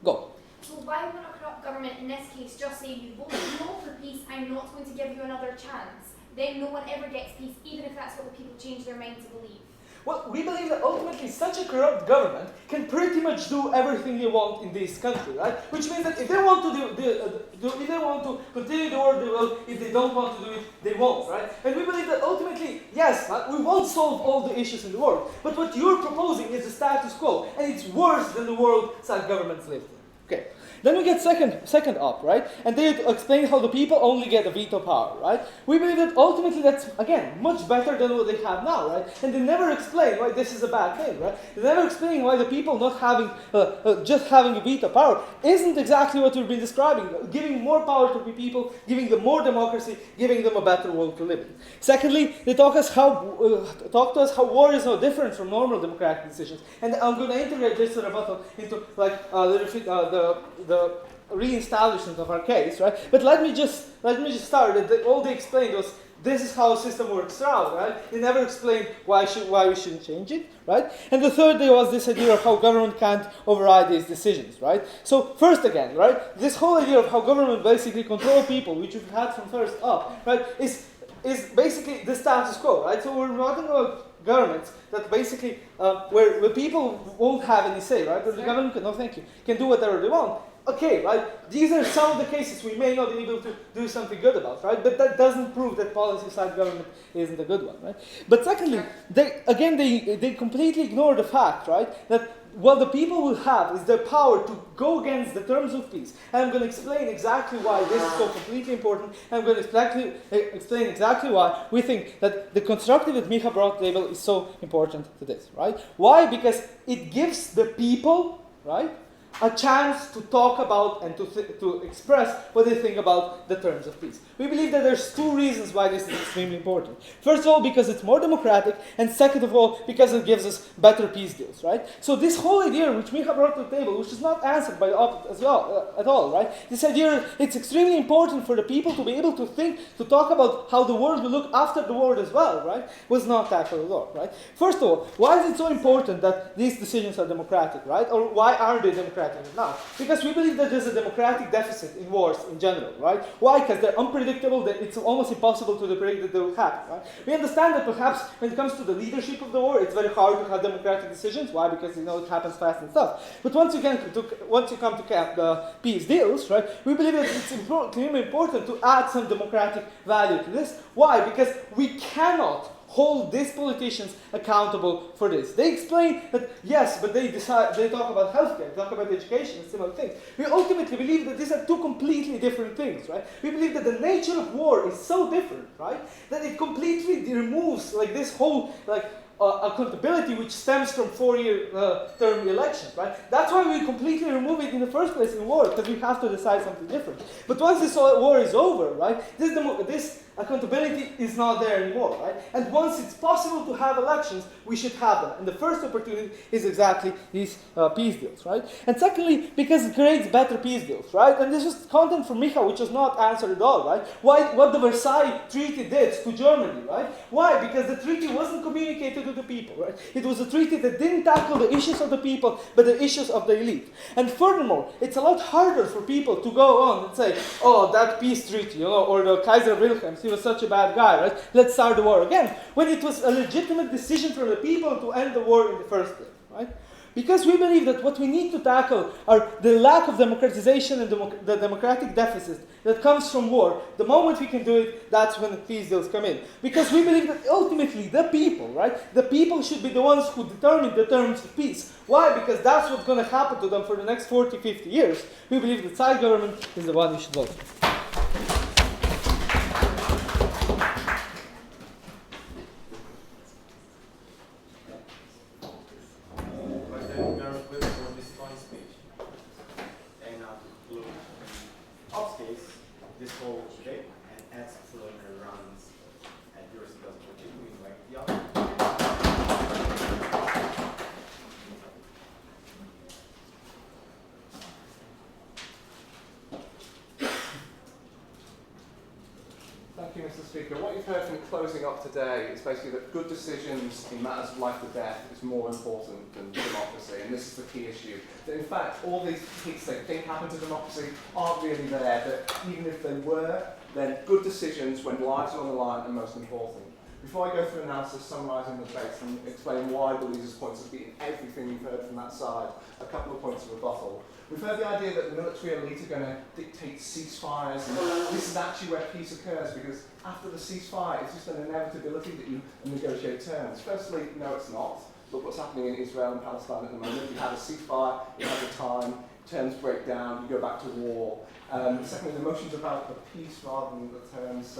Go. So why would a corrupt government in this case just say, you voted no for peace, I'm not going to give you another chance? Then no one ever gets peace, even if that's what the people change their mind to believe. Well, we believe that ultimately such a corrupt government can pretty much do everything they want in this country, right? Which means that if they want to if they want to continue the war, they will. If they don't want to do it, they won't, right? And we believe that ultimately, yes, we won't solve all the issues in the world, but what you're proposing is a status quo, and it's worse than the world such governments live in. Okay. Then we get second up, right? And they explain how the people only get a veto power, right? We believe that ultimately that's, again, much better than what they have now, right? And they never explain why this is a bad thing, right? They never explain why the people not having, just having a veto power isn't exactly what we've been describing. Giving more power to the people, giving them more democracy, giving them a better world to live in. Secondly, they talk to us how war is no different from normal democratic decisions. And I'm going to integrate this rebuttal into the re-establishment of our case, right? But let me just start. All they explained was this is how a system works out, right? They never explained why we shouldn't change it, right? And the third day was this idea of how government can't override these decisions, right? So first again, right, this whole idea of how government basically control people, which we've had from first up, right, is basically the status quo, right? So we're talking about governments that basically where people won't have any say, right? Where the government can do whatever they want. Okay, right? These are some of the cases we may not be able to do something good about, right? But that doesn't prove that policy-side government isn't a good one, right? But secondly, they completely ignore the fact, right, that what the people will have is their power to go against the terms of peace. And I'm going to explain exactly why this is so completely important. And I'm going to explain exactly why we think that the constructive that Micha brought to the table is so important to this, right? Why? Because it gives the people, right, a chance to talk about and to express what they think about the terms of peace. We believe that there's two reasons why this is extremely important. First of all, because it's more democratic, and second of all, because it gives us better peace deals, right? So this whole idea which Micha brought to the table, which is not answered by the op as well at all, right? This idea, it's extremely important for the people to be able to think, to talk about how the world will look after the war as well, right? Was not tackled at all, right? First of all, why is it so important that these decisions are democratic, right? Or why are they democratic now? Because we believe that there's a democratic deficit in wars in general, right? Why? Because they're unpredictable, that it's almost impossible to predict that they will happen, right? We understand that perhaps when it comes to the leadership of the war, it's very hard to have democratic decisions. Why? Because you know it happens fast and stuff. But once you come to the peace deals, right, we believe that it's extremely important to add some democratic value to this. Why? Because we cannot hold these politicians accountable for this. They explain that yes, but they talk about healthcare, talk about education and similar things. We ultimately believe that these are two completely different things, right? We believe that the nature of war is so different, right, that it completely removes like this whole accountability which stems from 4-year term elections, right? That's why we completely remove it in the first place in war, because we have to decide something different. But once this war is over, right, this accountability is not there anymore, right? And once it's possible to have elections, we should have them. And the first opportunity is exactly these peace deals, right? And secondly, because it creates better peace deals, right? And this is content from Micha, which was not answered at all, right? What the Versailles Treaty did to Germany, right? Why? Because the treaty wasn't communicated to the people, right? It was a treaty that didn't tackle the issues of the people, but the issues of the elite. And furthermore, it's a lot harder for people to go on and say, oh, that peace treaty, or the Kaiser Wilhelm, he was such a bad guy, right? Let's start the war again. When it was a legitimate decision from the people to end the war in the first place, right? Because we believe that what we need to tackle are the lack of democratization and the democratic deficit that comes from war. The moment we can do it, that's when the peace deals come in. Because we believe that ultimately the people, right? The people should be the ones who determine the terms of peace. Why? Because that's what's going to happen to them for the next 40, 50 years. We believe that side government is the one we should vote for. This whole debate and as preliminary rounds at your doesn't particularly like the other. Thank you, Mr. Speaker. What you've heard from closing up today is basically that good decisions in matters of life or death is more important than democracy, and this is the key issue. That in fact, all these peaks they think happen to democracy aren't really there, that even if they were, then good decisions when lives are on the line are most important. Before I go through analysis summarising the debates and explain why the leaders' points have beaten everything we've heard from that side, a couple of points of rebuttal. We've heard the idea that the military elite are going to dictate ceasefires, and this is actually where peace occurs, because after the ceasefire, it's just an inevitability that you negotiate terms. Firstly, no, it's not. Look what's happening in Israel and Palestine at the moment. You have a ceasefire, you have a time, terms break down, you go back to war. Secondly, the motion's about the peace rather than the terms,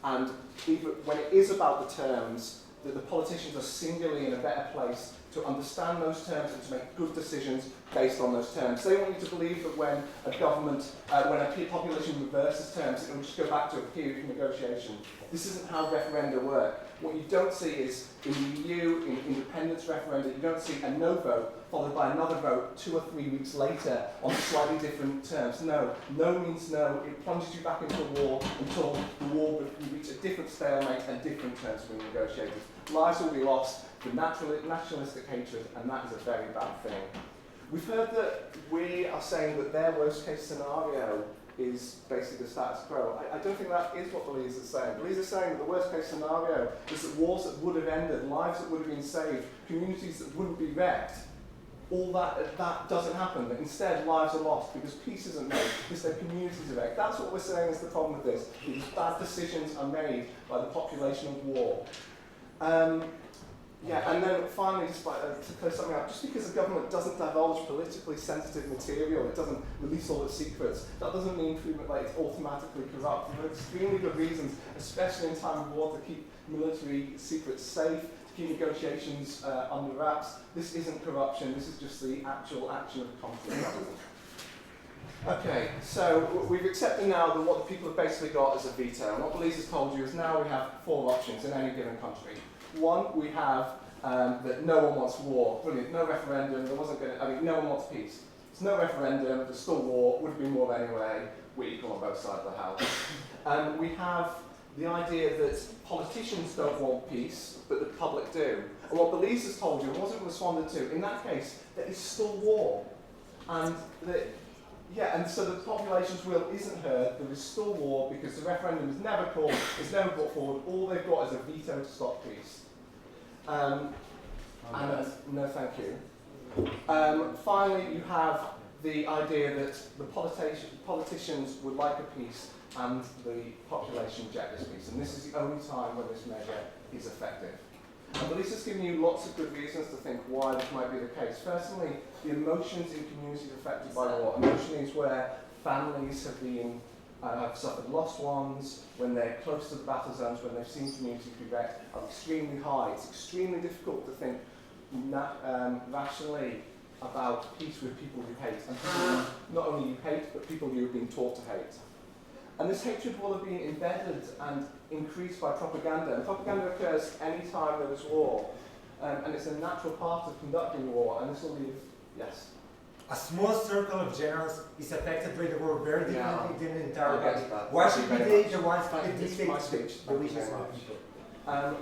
and even when it is about the terms, that the politicians are singularly in a better place to understand those terms and to make good decisions based on those terms. They want you to believe that when a government, when a population reverses terms, it will just go back to a period of negotiation. This isn't how referenda work. What you don't see is, in the EU, in independence referenda, you don't see a no vote followed by another vote 2 or 3 weeks later on slightly different terms. No. No means no. It plunges you back into war until the war will reach a different stalemate and different terms will be negotiated. Lives will be lost for nationalistic hatred, and that is a very bad thing. We've heard that we are saying that their worst case scenario is basically the status quo. I don't think that is what the leaders are saying. The leaders are saying that the worst case scenario is that wars that would have ended, lives that would have been saved, communities that wouldn't be wrecked, all that doesn't happen. Instead, lives are lost because peace isn't made, because their communities are wrecked. That's what we're saying is the problem with this, because bad decisions are made by the population of war. And then finally, just to clear something up, just because the government doesn't divulge politically sensitive material, it doesn't release all its secrets, that doesn't mean it's automatically corrupt. There are extremely good reasons, especially in time of war, to keep military secrets safe, to keep negotiations under wraps. This isn't corruption, this is just the actual action of conflict. Okay, so we've accepted now that what the people have basically got is a veto. And what Belize has told you is now we have 4 options in any given country. One, we have that no one wants war. Brilliant, no referendum, no one wants peace. There's no referendum, there's still war, would have been war anyway, we're equal on both sides of the house. We have the idea that politicians don't want peace, but the public do. And what Belize has told you, and wasn't responded to, in that case, there is still war. And so the population's will isn't heard, there is still war because the referendum is never called, it's never brought forward, all they've got is a veto to stop peace. No, thank you. Finally, you have the idea that the politicians would like a peace and the population reject this peace. And this is the only time when this measure is effective. And Belize has given you lots of good reasons to think why this might be the case. Firstly, the emotions in communities affected by war. Emotions where families have suffered lost ones, when they're close to the battle zones, when they've seen communities be wrecked, are extremely high. It's extremely difficult to think rationally about peace with people you hate, and people not only you hate, but people you have been taught to hate. And this hatred will have been embedded and increased by propaganda. And propaganda occurs any time there is war. And it's a natural part of conducting war. And this will leave, yes? A small circle of generals is affected by the war very differently than the entire body. Why should we be the ones that dictate the wishes of the people?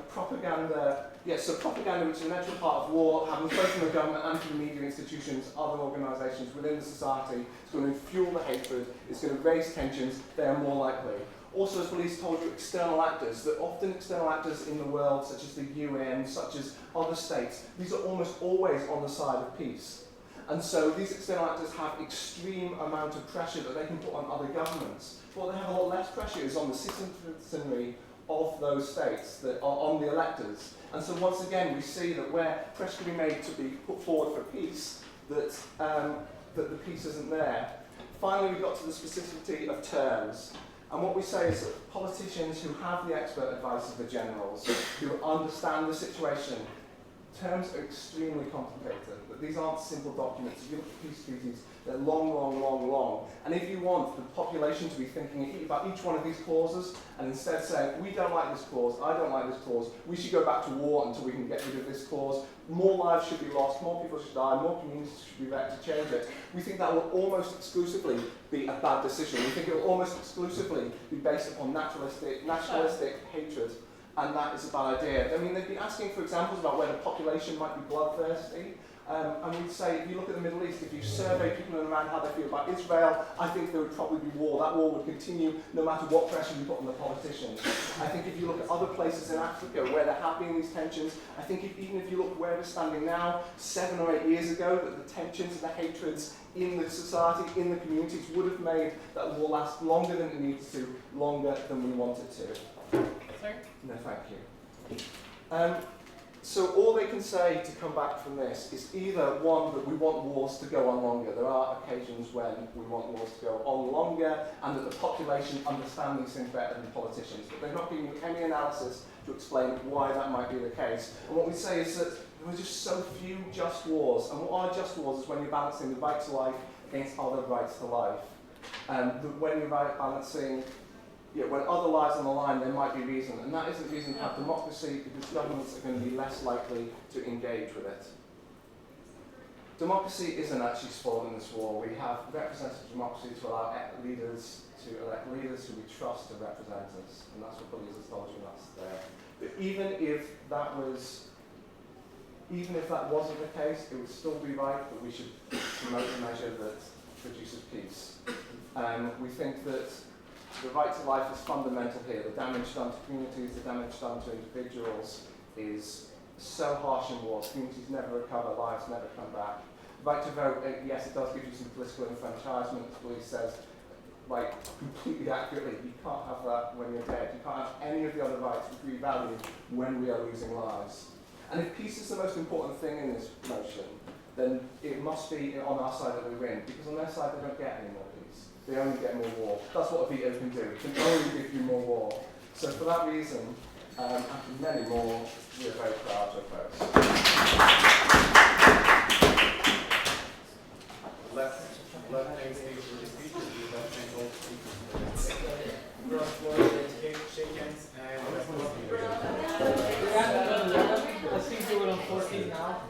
Propaganda, so propaganda, which is a natural part of war, happens both from the government and from the media institutions, other organisations within the society. It's going to fuel the hatred, it's going to raise tensions, they are more likely. Also, as Police told you, external actors, that often external actors in the world, such as the UN, such as other states, these are almost always on the side of peace. And so these external actors have extreme amount of pressure that they can put on other governments. What they have a lot less pressure is on the citizenry of those states, that are on the electors. And so once again, we see that where pressure can be made to be put forward for peace, that the peace isn't there. Finally, we got to the specificity of terms. And what we say is that politicians who have the expert advice of the generals, who understand the situation, terms are extremely complicated. But these aren't simple documents. If you look at peace treaties, they're long, long, long, long. And if you want the population to be thinking about each one of these clauses, and instead saying, we don't like this clause, I don't like this clause, we should go back to war until we can get rid of this clause, more lives should be lost, more people should die, more communities should be wrecked to change it, we think that will almost exclusively be a bad decision. We think it will almost exclusively be based upon nationalistic hatred. And that is a bad idea. I mean, they've been asking for examples about where the population might be bloodthirsty. And we'd say, if you look at the Middle East, if you survey people around how they feel about Israel, I think there would probably be war. That war would continue no matter what pressure you put on the politicians. I think if you look at other places in Africa where there have been these tensions, I think even if you look where we're standing now, 7 or 8 years ago, that the tensions and the hatreds in the society, in the communities, would have made that war last longer than it needs to, longer than we want it to. Sorry? No, thank you. So all they can say to come back from this is either, one, that we want wars to go on longer. There are occasions when we want wars to go on longer, and that the population understand these things better than politicians. But they're not giving you any analysis to explain why that might be the case. And what we say is that there are just so few just wars. And what are just wars is when you're balancing the right to life against other rights to life. When you're balancing when other lives on the line, there might be reason, and that isn't reason to have democracy, because governments are going to be less likely to engage with it. Democracy isn't actually spoiled in this war. We have representative democracy to allow leaders to elect leaders who we trust to represent us, and that's what Police has told you, that's there. But even if that wasn't the case, it would still be right that we should promote a measure that produces peace. We think that the right to life is fundamental here. The damage done to communities, the damage done to individuals is so harsh in wars. Communities never recover, lives never come back. Right to vote, yes, it does give you some political enfranchisement. The Police says, completely accurately, you can't have that when you're dead. You can't have any of the other rights which we value when we are losing lives. And if peace is the most important thing in this motion, then it must be on our side that we win, because on their side they don't get any more peace. They only get more war. That's what a veto can do. It can only give you more war. So for that reason, and for many more, we are very proud to oppose. Let things speak for the speakers. We let things all speak for the speakers. First floor, shake hands, and let's go. I think we were on 14 now.